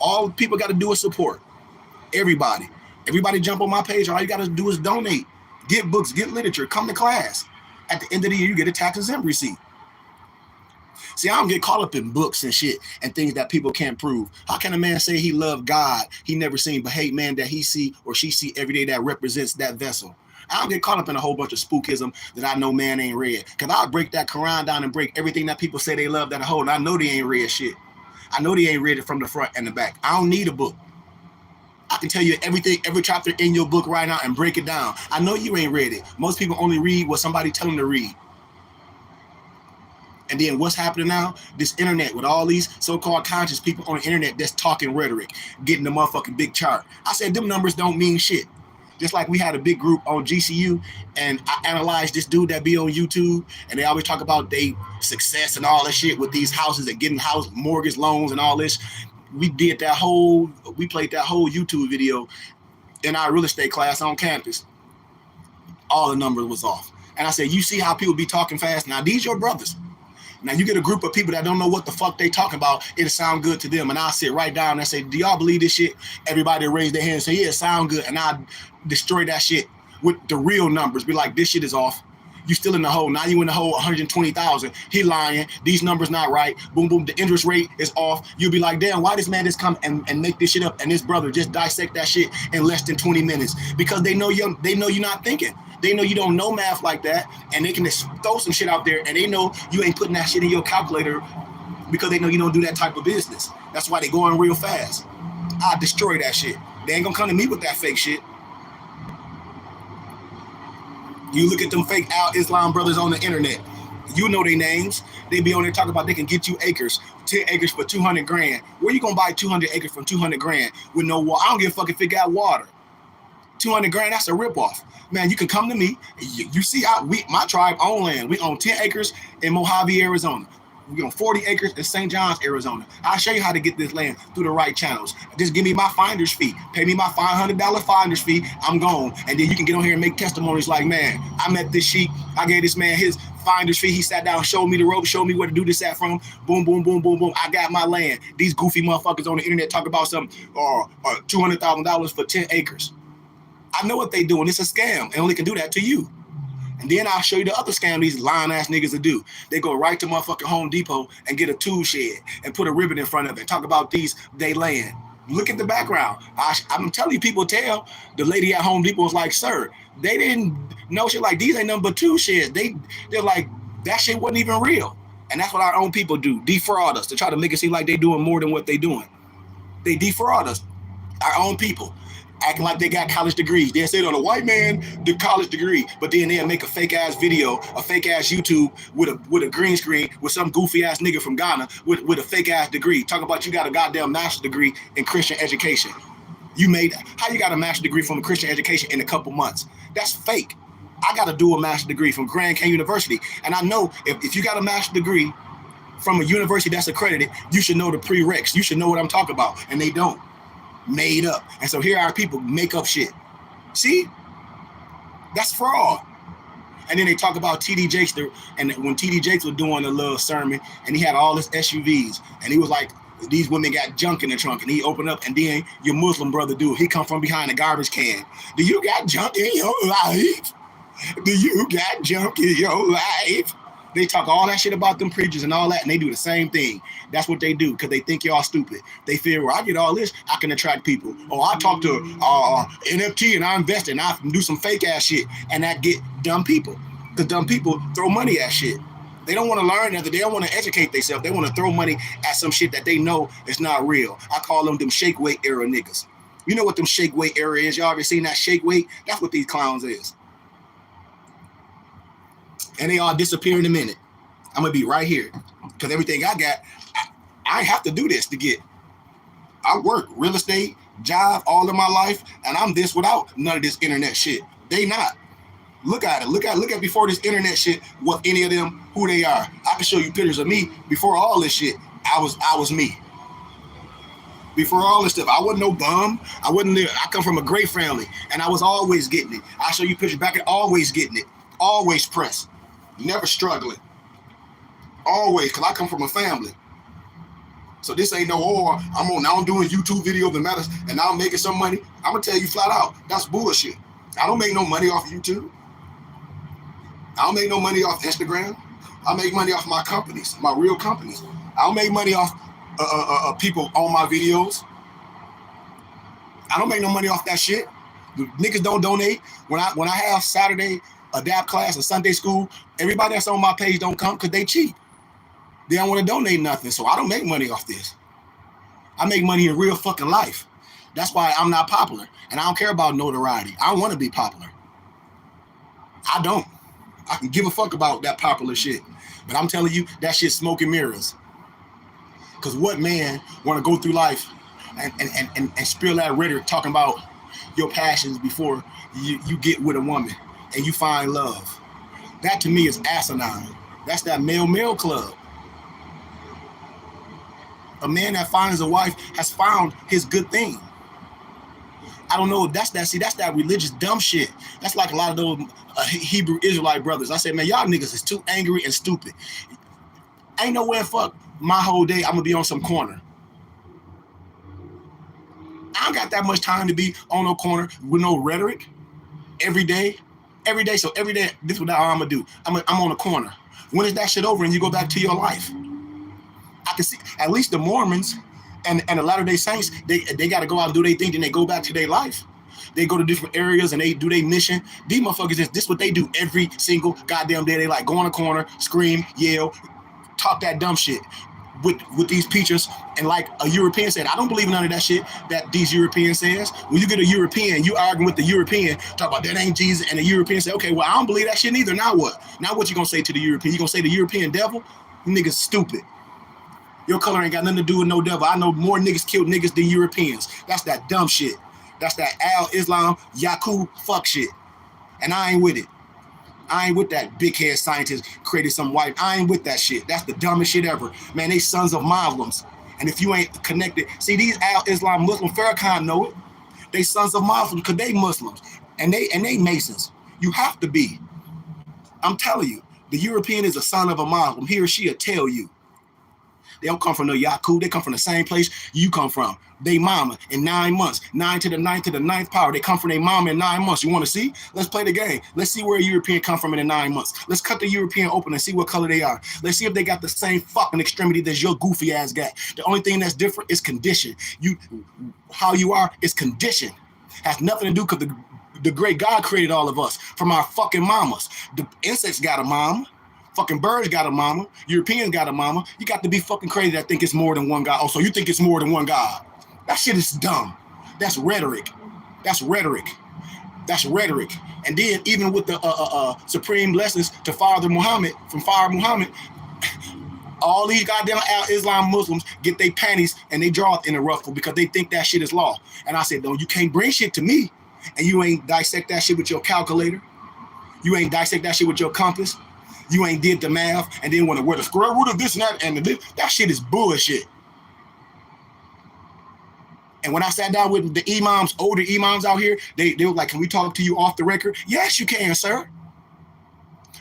All people got to do is support. Everybody jump on my page. All you got to do is donate, get books, get literature, come to class. At the end of the year, you get a tax-exempt receipt. See, I don't get caught up in books and shit and things that people can't prove. How can a man say he loved God he never seen, but hate man that he see or she see every day that represents that vessel? I don't get caught up in a whole bunch of spookism that I know man ain't read. Because I'll break that Quran down and break everything that people say they love that whole, and I know they ain't read shit. I know they ain't read it from the front and the back. I don't need a book. I can tell you everything, every chapter in your book right now and break it down. I know you ain't read it. Most people only read what somebody tell them to read. And then what's happening now? This internet with all these so-called conscious people on the internet that's talking rhetoric, getting the motherfucking big chart. I said them numbers don't mean shit. Just like we had a big group on GCU, and I analyzed this dude that be on YouTube, and they always talk about they success and all that shit with these houses and getting house mortgage loans and all this. We played that whole YouTube video in our real estate class on campus. All the numbers was off. And I said, you see how people be talking fast? Now, these your brothers. Now, you get a group of people that don't know what the fuck they talking about, it'll sound good to them. And I'll sit right down and say, do y'all believe this shit? Everybody raise their hand and say, yeah, it sound good. And I'll destroy that shit with the real numbers. Be like, this shit is off. You still in the hole. Now you in the hole 120,000. He lying. These numbers not right. Boom, boom. The interest rate is off. You'll be like, damn, why this man just come and make this shit up? And this brother just dissect that shit in less than 20 minutes. Because they know you're not thinking. They know you don't know math like that, and they can just throw some shit out there, and they know you ain't putting that shit in your calculator because they know you don't do that type of business. That's why they going real fast. I'll destroy that shit. They ain't gonna come to me with that fake shit. You look at them fake Al-Islam brothers on the internet. You know their names. They be on there talking about they can get you acres, 10 acres for 200 grand. Where you gonna buy 200 acres from 200 grand with no water? I don't give a fuck if it got water. 200 grand, that's a ripoff. Man, you can come to me. You see my tribe own land. We own 10 acres in Mojave, Arizona. We own 40 acres in St. John's, Arizona. I'll show you how to get this land through the right channels. Just give me my finder's fee. Pay me my $500 finder's fee. I'm gone. And then you can get on here and make testimonies like, man, I met this sheep. I gave this man his finder's fee. He sat down, showed me the rope, showed me where to do this at from. Boom, boom, boom, boom, boom. I got my land. These goofy motherfuckers on the internet talk about some $200,000 for 10 acres. I know what they doing. It's a scam. They only can do that to you. And then I'll show you the other scam these lying ass niggas will do. They go right to motherfucking Home Depot and get a tool shed and put a ribbon in front of it and talk about they land. Look at the background. I'm telling you, people tell. The lady at Home Depot was like, sir, they didn't know shit like these ain't nothing but tool sheds. They're like, that shit wasn't even real. And that's what our own people do. Defraud us to try to make it seem like they doing more than what they doing. They defraud us. Our own people. Acting like they got college degrees. They'll say on a white man, the college degree, but then they'll make a fake ass video, a fake ass YouTube with a green screen with some goofy ass nigga from Ghana with a fake ass degree. Talk about you got a goddamn master's degree in Christian education. How you got a master's degree from a Christian education in a couple months? That's fake. I got a dual master's degree from Grand Canyon University. And I know if you got a master's degree from a university that's accredited, you should know the prereqs. You should know what I'm talking about. And they don't. Made up. And so here our people make up shit. See? That's fraud. And then they talk about TD Jakes, and when TD Jakes was doing a little sermon, and he had all his SUVs, and he was like, these women got junk in the trunk, and he opened up, and then your Muslim brother dude, he come from behind a garbage can. Do you got junk in your life? Do you got junk in your life? They talk all that shit about them preachers and all that, and they do the same thing. That's what they do because they think y'all stupid. They feel, well, I get all this, I can attract people. Oh, I talk to NFT and I invest and I do some fake ass shit, and that get dumb people. The dumb people throw money at shit. They don't want to learn nothing. They don't want to educate themselves. They want to throw money at some shit that they know is not real. I call them shake weight era niggas. You know what them shake weight era is? Y'all ever seen that shake weight? That's what these clowns is. And they all disappear in a minute. I'm going to be right here. Because everything I got, I have to do this to get. I work real estate, job, all of my life, and I'm this without none of this internet shit. They not. Look at it. Look at before this internet shit, what any of them, who they are. I can show you pictures of me before all this shit. I was me. Before all this stuff, I wasn't no bum. I come from a great family, and I was always getting it. I'll show you pictures back at always getting it. Always pressed. Never struggling. Always, because I come from a family. So this ain't no, now I'm doing YouTube videos and matters and now I'm making some money. I'm gonna tell you flat out, that's bullshit. I don't make no money off YouTube. I don't make no money off Instagram. I make money off my companies, my real companies. I don't make money off people on my videos. I don't make no money off that shit. The niggas don't donate. When I have Saturday adapt class or Sunday school, everybody that's on my page don't come because they cheap. They don't want to donate nothing. So I don't make money off this. I make money in real fucking life. That's why I'm not popular. And I don't care about notoriety. I don't want to be popular. I don't. I can give a fuck about that popular shit. But I'm telling you, that shit's smoke and mirrors. Because what man want to go through life and spill that rhetoric talking about your passions before you get with a woman and you find love? That to me is asinine. That's that male club. A man that finds a wife has found his good thing. I don't know. That's that religious dumb shit. That's like a lot of those Hebrew Israelite brothers. I said, man, y'all niggas is too angry and stupid. Ain't no way fuck my whole day I'm gonna be on some corner. I don't got that much time to be on no corner with no rhetoric every day. So every day, this is what I'm gonna do. I'm on a corner. When is that shit over and you go back to your life? I can see at least the Mormons and the Latter-day Saints, they got to go out and do their thing, then they go back to their life. They go to different areas and they do their mission. These motherfuckers, this what they do every single goddamn day. They like go on a corner, scream, yell, talk that dumb shit with these preachers. And like a European said, I don't believe in none of that shit that these Europeans says. When you get a European, you arguing with the European, talk about that ain't Jesus, and the European say, okay, well, I don't believe that shit neither. Now what? Now what you gonna say to the European? You gonna say the European devil? You niggas stupid. Your color ain't got nothing to do with no devil. I know more niggas killed niggas than Europeans. That's that dumb shit. That's that Al-Islam, Yaqub fuck shit. And I ain't with it. I ain't with that big head scientist created some white. I ain't with that shit. That's the dumbest shit ever. Man, they sons of Muslims. And if you ain't connected, see these Al-Islam Muslim, Farrakhan know it. They sons of Muslims because they Muslims. And they Masons. You have to be. I'm telling you, the European is a son of a Muslim. He or she will tell you. They don't come from no Yaqub. They come from the same place you come from. They mama in 9 months. 9 to the 9th to the 9th power. They come from their mama in 9 months. You want to see? Let's play the game. Let's see where a European come from in the 9 months. Let's cut the European open and see what color they are. Let's see if they got the same fucking extremity that your goofy ass got. The only thing that's different is condition. How you are is condition. Has nothing to do because the great God created all of us from our fucking mamas. The insects got a mama. Fucking birds got a mama. Europeans got a mama. You got to be fucking crazy to think it's more than one God. Oh, so you think it's more than one God. That shit is dumb. That's rhetoric. That's rhetoric. That's rhetoric. And then even with the supreme lessons to Father Muhammad, from Father Muhammad, all these goddamn Islam Muslims get their panties and they draw it in a ruffle because they think that shit is law. And I said, no, you can't bring shit to me and you ain't dissect that shit with your calculator. You ain't dissect that shit with your compass. You ain't did the math and then want to wear the square root of this and that and that shit is bullshit. And when I sat down with the imams, older imams out here, they were like, can we talk to you off the record? Yes, you can, sir.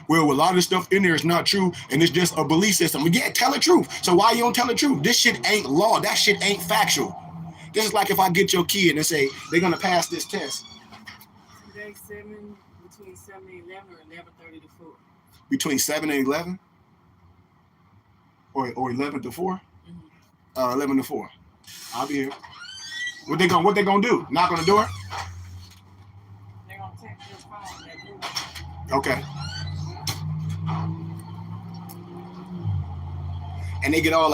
Well, a lot of the stuff in there is not true and it's just a belief system. Well, yeah, tell the truth. So why you don't tell the truth? This shit ain't law. That shit ain't factual. This is like if I get your kid and say, they're going to pass this test. Today, between 7 and 11 or 11:30 to 4. Between 7 and 11? Or 11 to 4? 11 to 4. I'll be here. What they gonna do? Knock on the door? They're gonna text your phone. Okay. And they get all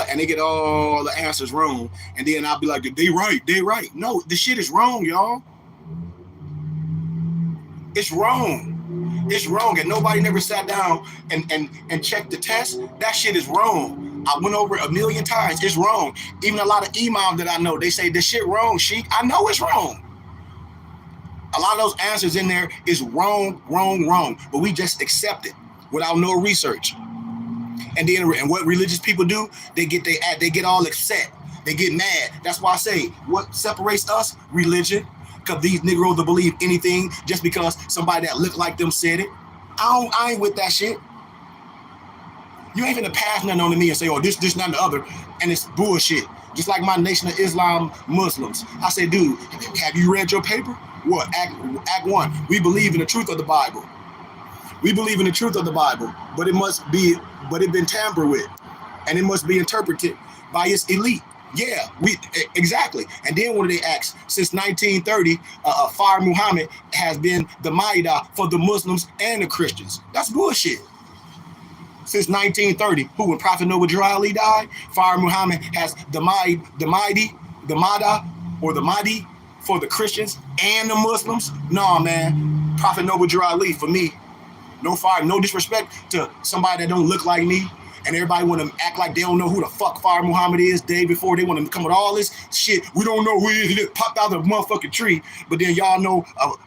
the answers wrong, and then I'll be like, they right. No, the shit is wrong, y'all. It's wrong. It's wrong, and nobody never sat down and checked the test. That shit is wrong. I went over it a million times. It's wrong. Even a lot of imams that I know, they say this shit wrong, Sheik. I know it's wrong. A lot of those answers in there is wrong, but we just accept it without no research. And what religious people do, they get all upset. They get mad. That's why I say, what separates us? Religion. Because these Negroes will believe anything just because somebody that looked like them said it. I ain't with that shit. You ain't finna pass nothing on to me and say, oh, this, not the other, and it's bullshit. Just like my Nation of Islam Muslims. I say, dude, have you read your paper? What? Act 1. We believe in the truth of the Bible. We believe in the truth of the Bible, but it's been tampered with, and it must be interpreted by its elite. Yeah, exactly. And then what do they ask? Since 1930, Far Muhammad has been the Maida for the Muslims and the Christians. That's bullshit. Since 1930, when Prophet Noah Ali died, Far Muhammad has the Mahdi for the Christians and the Muslims. No, man. Prophet Noah Ali for me. No fire, no disrespect to somebody that don't look like me. And everybody want to act like they don't know who the fuck Far Muhammad is day before. They want to come with all this shit. We don't know who he is. He just popped out of the motherfucking tree. But then y'all know,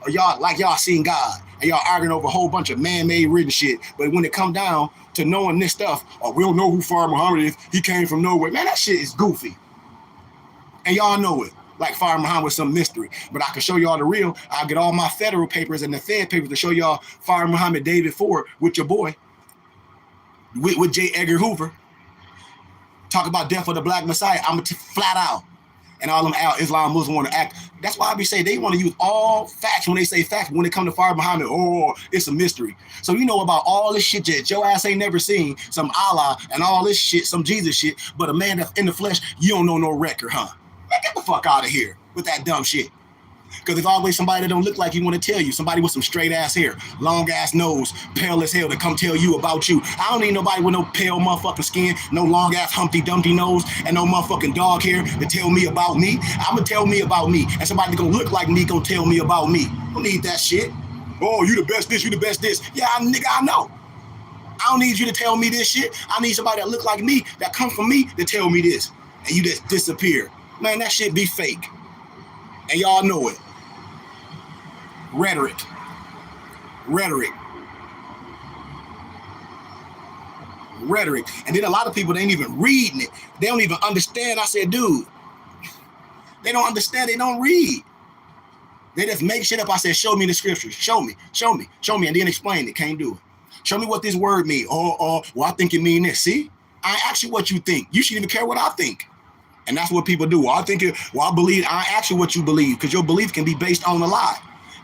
y'all seen God. And y'all arguing over a whole bunch of man-made written shit. But when it come down to knowing this stuff, we don't know who Far Muhammad is. He came from nowhere. Man, that shit is goofy. And y'all know it. Like Far Muhammad was some mystery. But I can show y'all the real. I'll get all my federal papers and the Fed papers to show y'all Far Muhammad David Ford with your boy. With J. Edgar Hoover. Talk about death of the Black Messiah. I'm flat out. And all them Islam Muslims want to act. That's why I be saying they want to use all facts when they say facts. When they come to Far Muhammad, it's a mystery. So you know about all this shit that your ass ain't never seen. Some Allah and all this shit, some Jesus shit. But a man that's in the flesh, you don't know no record, huh? Man, get the fuck out of here with that dumb shit. Because there's always somebody that don't look like you want to tell you. Somebody with some straight ass hair, long ass nose, pale as hell to come tell you about you. I don't need nobody with no pale motherfucking skin, no long ass Humpty Dumpty nose, and no motherfucking dog hair to tell me about me. I'ma tell me about me. And somebody gonna look like me gonna tell me about me. I don't need that shit. Oh, you the best this, you the best this. Yeah, nigga, I know. I don't need you to tell me this shit. I need somebody that look like me, that come from me, to tell me this. And you just disappear. Man, that shit be fake. And y'all know it. Rhetoric. And then a lot of people, they ain't even reading it. They don't even understand. I said, dude, they don't understand. They don't read. They just make shit up. I said, show me the scriptures. Show me. And then explain it. Can't do it. Show me what this word mean. Well, I think it mean this. See? I ask you what you think. You shouldn't even care what I think. And that's what people do. I believe. I ask you what you believe, because your belief can be based on a lie.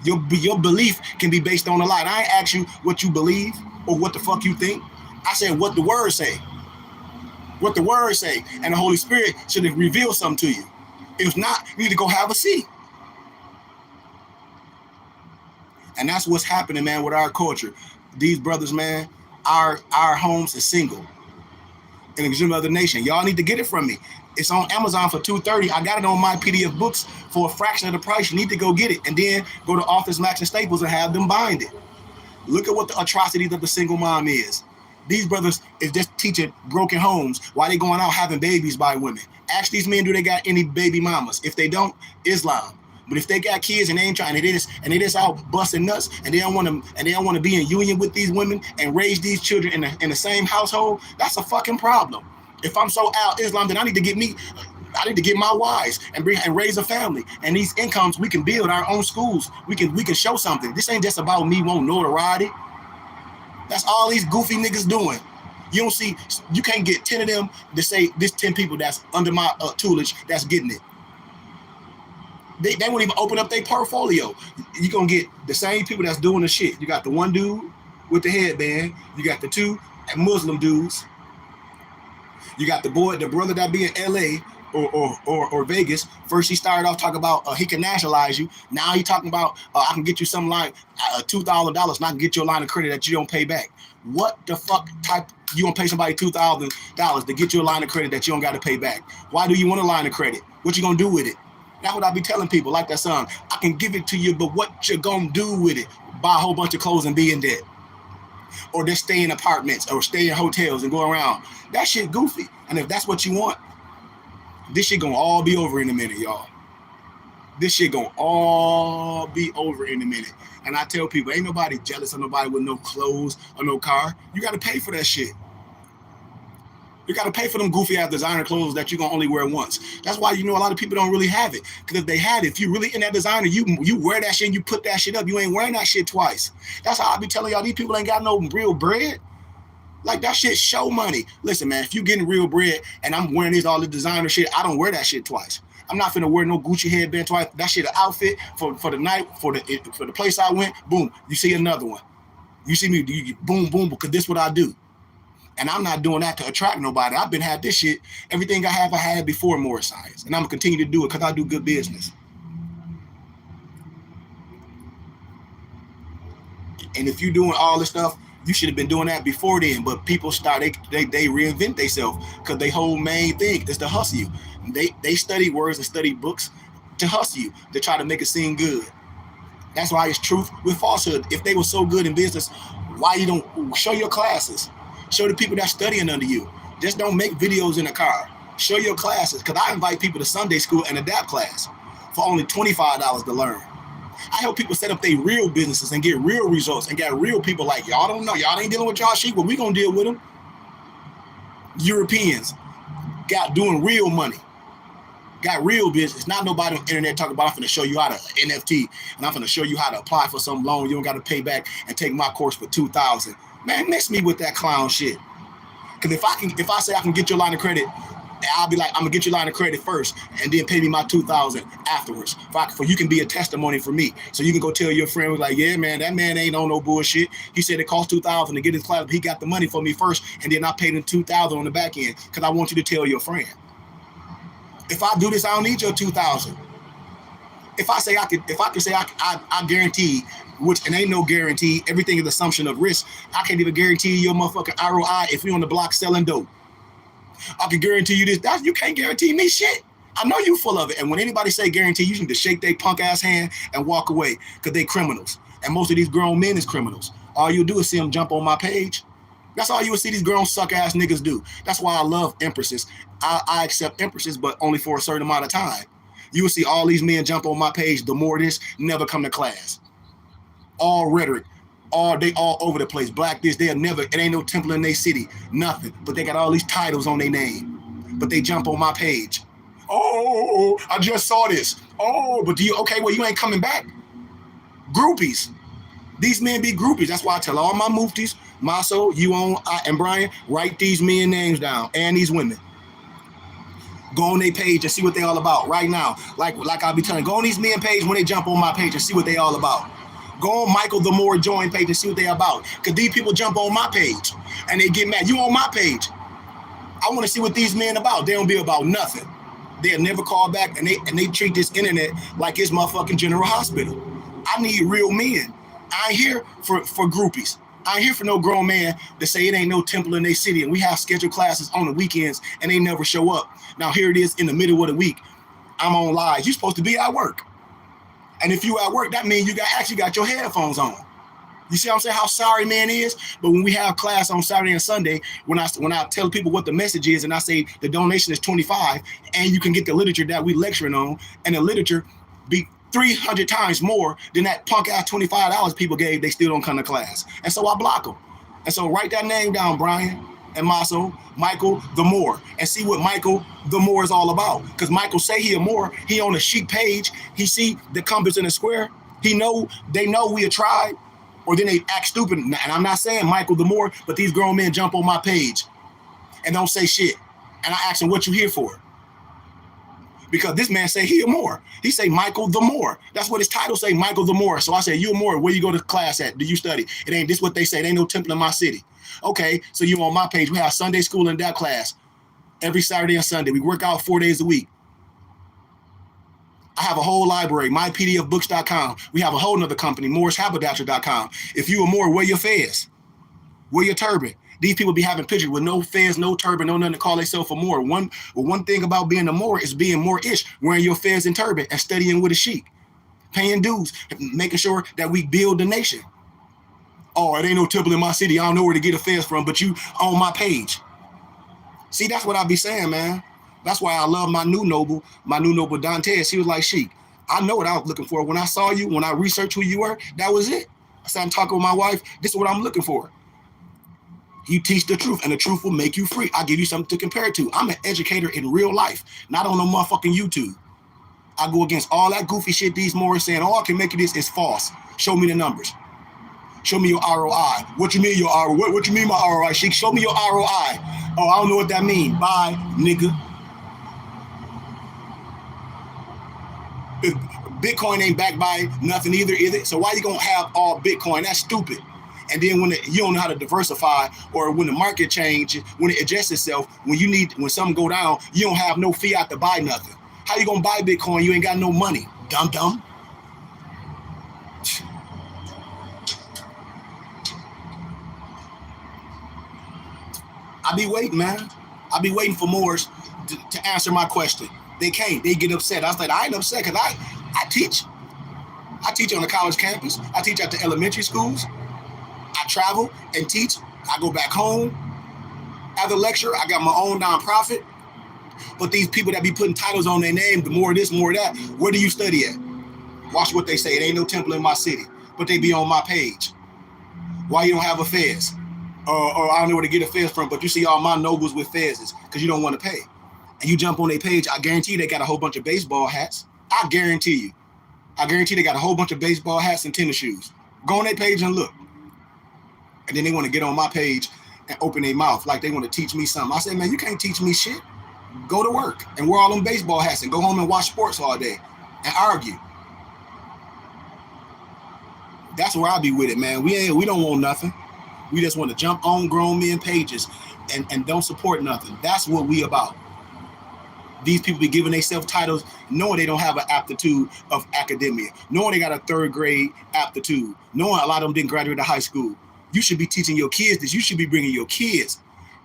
Your belief can be based on a lie. I ain't ask you what you believe or what the fuck you think. I said what the word say. What the word say. And the Holy Spirit should have revealed something to you. If not, you need to go have a seat. And that's what's happening, man, with our culture. These brothers, man, our homes is single. In the Extreme of the Nation. Y'all need to get it from me. It's on Amazon for $2.30. I got it on my PDF books for a fraction of the price. You need to go get it. And then go to Office Max and Staples and have them bind it. Look at what the atrocities of the single mom is. These brothers is just teaching broken homes while they going out having babies by women. Ask these men, do they got any baby mamas? If they don't, Islam. But if they got kids and they ain't trying, and they just out busting nuts, and they don't want to be in union with these women and raise these children in the same household, that's a fucking problem. If I'm so out Islam, then I need to get my wives and raise a family. And these incomes, we can build our own schools. We can show something. This ain't just about me wanting notoriety. That's all these goofy niggas doing. You can't get 10 of them to say this 10 people that's under my tutelage that's getting it. They won't even open up their portfolio. You're going to get the same people that's doing the shit. You got the one dude with the headband. You got the two Muslim dudes. You got the brother that be in LA or Vegas. First he started off talking about he can nationalize you. Now he talking about I can get you something like $2,000 and I can get you a line of credit that you don't pay back. What the fuck type you gonna pay somebody $2,000 to get you a line of credit that you don't got to pay back? Why do you want a line of credit? What you gonna do with it? That's what I be telling people, like that song. I can give it to you, but what you gonna do with it? Buy a whole bunch of clothes and be in debt. Or just stay in apartments or stay in hotels and go around. That shit goofy. And if that's what you want, this shit gonna all be over in a minute, y'all. This shit gonna all be over in a minute. And I tell people, ain't nobody jealous of nobody with no clothes or no car. You gotta pay for that shit. You got to pay for them goofy ass designer clothes that you're going to only wear once. That's why a lot of people don't really have it. Because if they had it, if you really in that designer, you wear that shit and you put that shit up. You ain't wearing that shit twice. That's how I be telling y'all, these people ain't got no real bread. Like, that shit show money. Listen, man, if you getting real bread and I'm wearing all the designer shit, I don't wear that shit twice. I'm not finna wear no Gucci headband twice. That shit an outfit for the night, for the place I went. Boom, you see another one. You see me, boom, boom, because this is what I do. And I'm not doing that to attract nobody. I've been had this shit. Everything I had before Moore Science. And I'm going to continue to do it because I do good business. And if you're doing all this stuff, you should have been doing that before then. But people they reinvent themselves because their whole main thing is to hustle you. They study words and study books to hustle you, to try to make it seem good. That's why it's truth with falsehood. If they were so good in business, why you don't show your classes? Show the people that's studying under you. Just don't make videos in the car. Show your classes. Because I invite people to Sunday school and adapt class for only $25 to learn. I help people set up their real businesses and get real results and get real people like, y'all don't know. Y'all ain't dealing with y'all shit, but we going to deal with them. Europeans got doing real money. Got real business. Not nobody on the internet talking about, I'm going to show you how to NFT and I'm going to show you how to apply for some loan you don't got to pay back and take my course for $2,000. Man, miss me with that clown shit. Because if I say I can get your line of credit, I'll be like, I'm gonna get your line of credit first and then pay me my $2,000 afterwards. For you can be a testimony for me. So you can go tell your friend, like, yeah, man, that man ain't on no bullshit. He said it cost $2,000 to get his class, but he got the money for me first, and then I paid him $2,000 on the back end because I want you to tell your friend. If I do this, I don't need your $2,000. If I can say I guarantee, which and ain't no guarantee, everything is assumption of risk. I can't even guarantee your motherfucking ROI if you're on the block selling dope. I can guarantee you this. You can't guarantee me shit. I know you full of it. And when anybody say guarantee, you need to shake their punk ass hand and walk away because they criminals. And most of these grown men is criminals. All you do is see them jump on my page. That's all you will see these grown suck ass niggas do. That's why I love empresses. I accept empresses, but only for a certain amount of time. You will see all these men jump on my page. The more this, never come to class. All rhetoric. They all over the place. Black this, they'll never, it ain't no temple in their city. Nothing. But they got all these titles on their name. But they jump on my page. Oh, I just saw this. Oh, but you ain't coming back. Groupies. These men be groupies. That's why I tell all my muftis, Maso, and Brian, write these men names down and these women. Go on their page and see what they all about right now. Like I'll be telling, go on these men page when they jump on my page and see what they all about. Go on Michael the Moore join page and see what they about. Because these people jump on my page and they get mad. You on my page. I want to see what these men about. They don't be about nothing. They'll never call back and they treat this internet like it's motherfucking General Hospital. I need real men. I ain't here for groupies. I ain't here for no grown man that say it ain't no temple in their city and we have scheduled classes on the weekends and they never show up. Now here it is in the middle of the week. I'm on live. You supposed to be at work. And if you at work, that means you actually got your headphones on. You see what I'm saying? How sorry man is? But when we have class on Saturday and Sunday, when I tell people what the message is and I say the donation is $25 and you can get the literature that we lecturing on and the literature be 300 times more than that punk ass $25 people gave, they still don't come to class. And so I block them. And so write that name down, Brian and Maso, Michael the Moore, and see what Michael the Moore is all about. Because Michael say he a Moore, he on a sheet page, he see the compass in the square, they know we a tribe, or then they act stupid. And I'm not saying Michael the Moore, but these grown men jump on my page and don't say shit. And I ask them, what you here for? Because this man say he a Moore. He say Michael the Moore. That's what his title say, Michael the Moore. So I say, you a Moore, where you go to class at? Do you study? It ain't this what they say. It ain't no temple in my city. Okay, so you on my page. We have Sunday school and that class every Saturday and Sunday. We work out 4 days a week. I have a whole library, mypdfbooks.com. We have a whole nother company, mooreshaberdasher.com. If you a Moore, wear your fez. Wear your turban. These people be having pictures with no fez, no turban, no nothing to call themselves a Moore. One thing about being a Moore is being Moore-ish, wearing your fez and turban and studying with a sheik, paying dues, making sure that we build the nation. Oh, it ain't no temple in my city. I don't know where to get a fez from, but you on my page. See, that's what I be saying, man. That's why I love my new noble Dantes. He was like, Sheik, I know what I was looking for. When I saw you, when I researched who you were, that was it. I started talking with my wife. This is what I'm looking for. You teach the truth, and the truth will make you free. I'll give you something to compare it to. I'm an educator in real life, not on no motherfucking YouTube. I go against all that goofy shit these Moors saying, oh, I can make it this is false. Show me the numbers. Show me your ROI. What you mean your ROI? What you mean my ROI? Sheik, show me your ROI. Oh, I don't know what that means. Bye, nigga. If Bitcoin ain't backed by nothing either. So why you gonna have all Bitcoin? That's stupid. And then when you don't know how to diversify, or when the market changes, when it adjusts itself, when something go down, you don't have no fiat to buy nothing. How you gonna buy Bitcoin? You ain't got no money, dumb. I be waiting, man. I be waiting for Moors to answer my question. They can't. They get upset. I was like, I ain't upset because I teach. I teach on the college campus. I teach at the elementary schools. I travel and teach. I go back home. As a lecturer, I got my own nonprofit. But these people that be putting titles on their name, the more of this, more of that, where do you study at? Watch what they say. It ain't no temple in my city, but they be on my page. Why you don't have a fez? Or I don't know where to get a fez from, but you see all my nobles with fezes because you don't want to pay. And you jump on their page, I guarantee you they got a whole bunch of baseball hats. I guarantee you. I guarantee they got a whole bunch of baseball hats and tennis shoes. Go on their page and look. And then they want to get on my page and open their mouth like they want to teach me something. I said, man, you can't teach me shit. Go to work and wear all them baseball hats and go home and watch sports all day and argue. That's where I be with it, man. We don't want nothing. We just want to jump on grown men pages and don't support nothing. That's what we about. These people be giving themselves titles knowing they don't have an aptitude of academia, knowing they got a third grade aptitude, knowing a lot of them didn't graduate to high school. You should be teaching your kids this. You should be bringing your kids.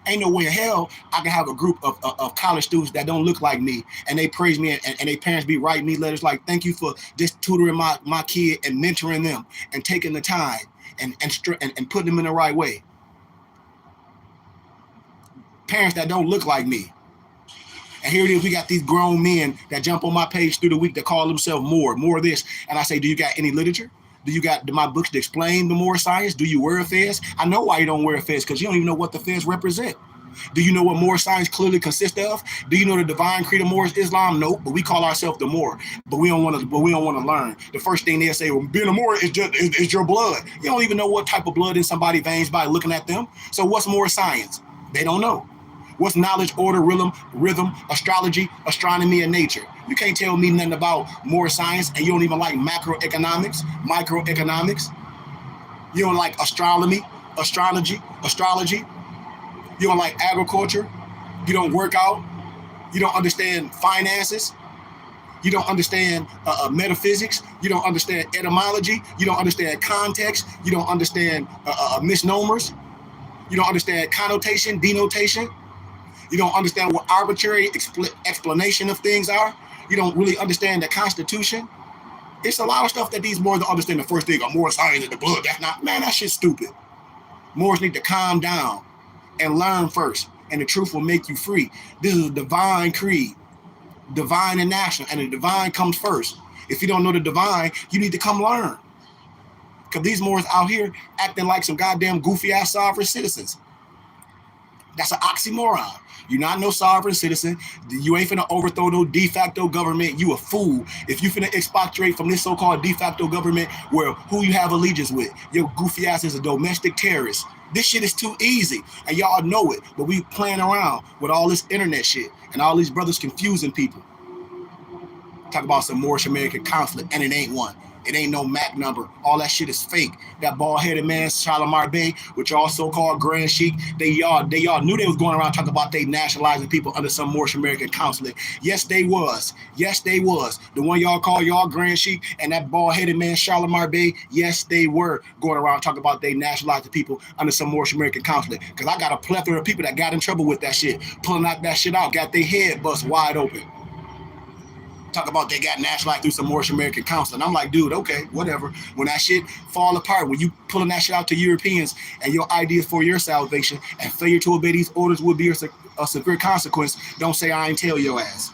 Ain't no way in hell I can have a group of college students that don't look like me and they praise me and their parents be writing me letters like, thank you for just tutoring my kid and mentoring them and taking the time and putting them in the right way. Parents that don't look like me. And here it is, we got these grown men that jump on my page through the week that call themselves more of this. And I say, do you got any literature? Do you got my books to explain the more science? Do you wear a fez? I know why you don't wear a fez, because you don't even know what the fez represent. Do you know what more science clearly consists of? Do you know the divine creed of Moorish Islam? Nope, but we call ourselves the Moor. But we don't want to learn. The first thing they'll say, well, being a Moor is your blood. You don't even know what type of blood in somebody's veins by looking at them. So what's more science? They don't know. What's knowledge, order, rhythm, astrology, astronomy, and nature? You can't tell me nothing about more science, and you don't even like macroeconomics, microeconomics. You don't like astrology. You don't like agriculture. You don't work out. You don't understand finances. You don't understand metaphysics. You don't understand etymology. You don't understand context. You don't understand misnomers. You don't understand connotation, denotation. You don't understand what arbitrary explanation of things are. You don't really understand the Constitution. It's a lot of stuff that these Moors don't understand. The first thing, more science in the blood. That's not, man, that shit's stupid. Moors need to calm down and learn first, and the truth will make you free. This is a divine creed, divine and national, and the divine comes first. If you don't know the divine, you need to come learn. Because these Moors out here acting like some goddamn goofy ass sovereign citizens. That's an oxymoron. You're not no sovereign citizen. You ain't finna overthrow no de facto government. You a fool. If you finna expatulate from this so-called de facto government where who you have allegiance with, your goofy ass is a domestic terrorist. This shit is too easy, and y'all know it, but we playing around with all this internet shit and all these brothers confusing people. Talk about some Moorish American conflict, and it ain't one. It ain't no MAC number. All that shit is fake. That bald-headed man, Shalimar Bey, which y'all so-called Grand Sheik, they all knew they was going around talking about they nationalizing people under some Moorish American conflict. Yes, they was. Yes, they was. The one y'all call y'all Grand Sheik and that bald-headed man, Shalimar Bey, yes, they were going around talking about they nationalizing people under some Moorish American conflict. Because I got a plethora of people that got in trouble with that shit, pulling that shit out, got their head bust wide open. Talk about they got nationalized through some Moorish American council. And I'm like, dude, okay, whatever. When that shit fall apart, when you pulling that shit out to Europeans and your ideas for your salvation and failure to obey these orders would be a severe consequence, don't say I ain't tell your ass.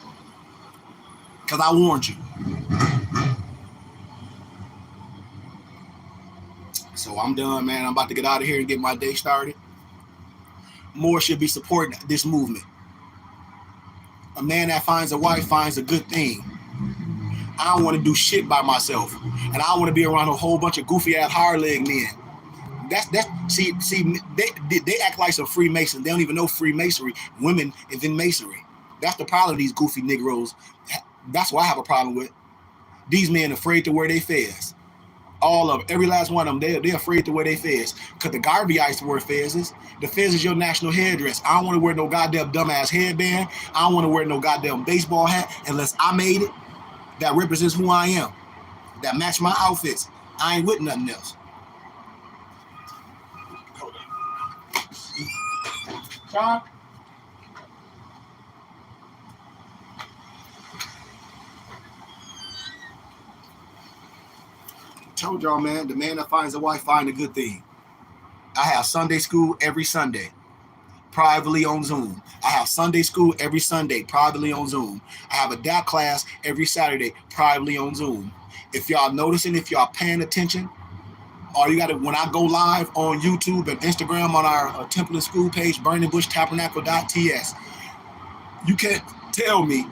Because I warned you. So I'm done, man. I'm about to get out of here and get my day started. More should be supporting this movement. A man that finds a wife finds a good thing. I don't want to do shit by myself. And I don't want to be around a whole bunch of goofy ass hard leg men That's see they act like some Freemasons. They don't even know Freemasonry. Women is in masonry. That's the problem. These goofy Negroes. That's what I have a problem with. These men afraid to wear their fez. All of them, every last one of them, they're afraid to wear their fez. Because the Garveyites wear fezzes. The fez is your national headdress. I don't want to wear no goddamn dumbass headband. I don't want to wear no goddamn baseball hat unless I made it. That represents who I am. That match my outfits. I ain't with nothing else. Hold on. John? Told y'all, man, the man that finds a wife find a good thing. I have Sunday school every Sunday, privately on Zoom. I have Sunday school every Sunday, privately on Zoom. I have a DAP class every Saturday, privately on Zoom. If y'all noticing, if y'all paying attention, or you gotta, when I go live on YouTube and Instagram on our Temple and School page, burningbushtabernacle.ts, you can't tell me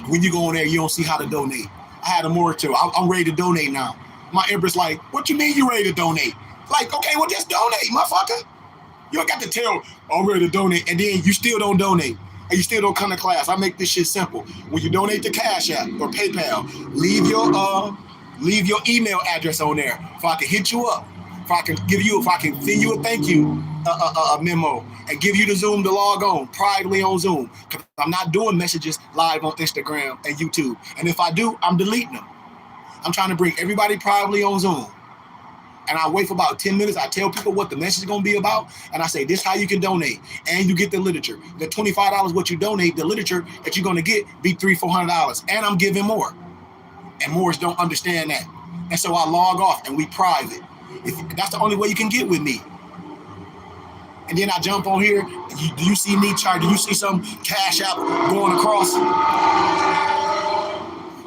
when you go on there you don't see how to donate. I had a moratorium. I'm ready to donate now. My Empress like, what you mean you ready to donate? Like, okay, well just donate, motherfucker. You don't got to tell, I'm ready to donate, and then you still don't donate, and you still don't come to class. I make this shit simple. When you donate to Cash App or PayPal, leave your email address on there, if I can hit you up, if I can send you a thank you memo, and give you the Zoom to log on privately on Zoom. Because I'm not doing messages live on Instagram and YouTube, and if I do, I'm deleting them. I'm trying to bring everybody privately on Zoom. And I wait for about 10 minutes. I tell people what the message is going to be about. And I say, this is how you can donate. And you get the literature. The $25 what you donate, the literature that you're going to get be $300, $400. And I'm giving more. And Moors don't understand that. And so I log off and we private. That's the only way you can get with me. And then I jump on here. Do you see me charge? Do you see some Cash App going across?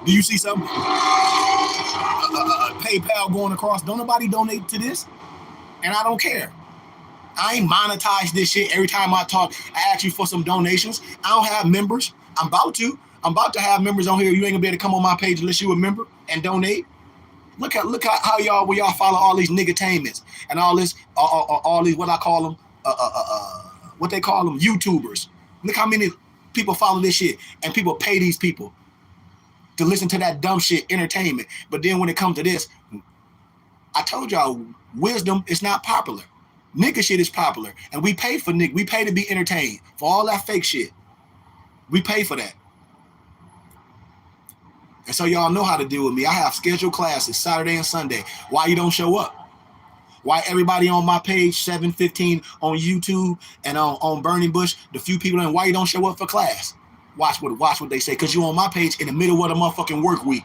Do you see some PayPal going across? Don't nobody donate to this, and I don't care. I ain't monetize this shit. Every time I talk, I ask you for some donations. I don't have members. I'm about to have members on here. You ain't gonna be able to come on my page unless you a member and donate. Look how y'all follow all these niggertainments and all this, all these what I call them, what they call them, YouTubers. Look how many people follow this shit, and people pay these people to listen to that dumb shit, entertainment. But then when it comes to this, I told y'all, wisdom is not popular. Nigga shit is popular. And we pay for nigga. We pay to be entertained. For all that fake shit. We pay for that. And so y'all know how to deal with me. I have scheduled classes Saturday and Sunday. Why you don't show up? Why everybody on my page, 715 on YouTube and on Burning Bush, the few people, and why you don't show up for class? Watch what they say, because you on my page in the middle of the motherfucking work week.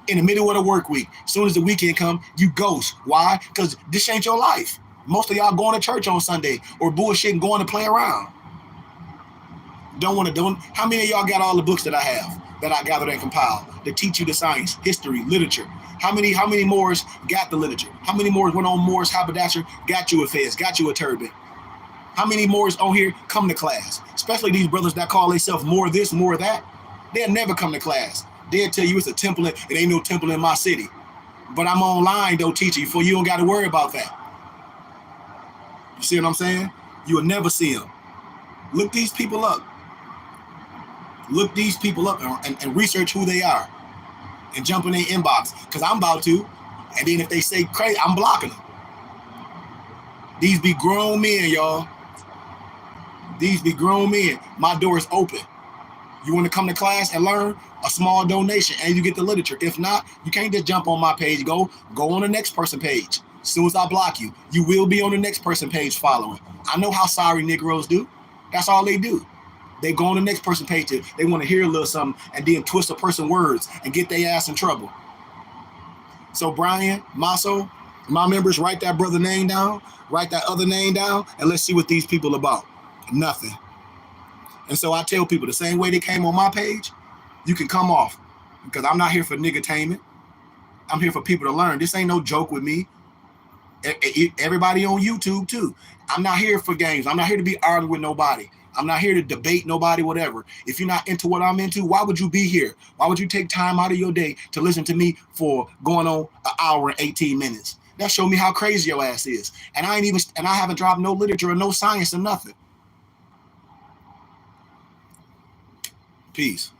In the middle of the work week. As soon as the weekend come, you ghost. Why? Because this ain't your life. Most of y'all going to church on Sunday or bullshit and going to play around. Don't want to do it. How many of y'all got all the books that I have, that I gathered and compiled, that teach you the science, history, literature? How many Moors got the literature? How many Moors went on Moors haberdasher, got you a fez, got you a turban? How many Moors on here come to class? Especially these brothers that call themselves more this, more that. They'll never come to class. They'll tell you it's a temple. It ain't no temple in my city. But I'm online, though, teaching you, for you don't got to worry about that. You see what I'm saying? You'll never see them. Look these people up. Look these people up and research who they are. And jump in their inbox. Because I'm about to. And then if they say crazy, I'm blocking them. These be grown men, y'all. These be grown men. My door is open. You want to come to class and learn? A small donation and you get the literature. If not, you can't just jump on my page. Go on the next person page. As soon as I block you, you will be on the next person page following. I know how sorry Negroes do. That's all they do. They go on the next person page. They want to hear a little something and then twist a person's words and get their ass in trouble. So Brian, Maso, my members, write that brother name down, write that other name down, and let's see what these people about. Nothing. And so I tell people the same way they came on my page, you can come off, because I'm not here for niggertainment. I'm here for people to learn. This ain't no joke with me. Everybody on YouTube too. I'm not here for games. I'm not here to be arguing with nobody. I'm not here to debate nobody, whatever. If you're not into what I'm into, why would you be here? Why would you take time out of your day to listen to me for going on an hour and 18 minutes? That show me how crazy your ass is. And I haven't dropped no literature or no science or nothing. Peace.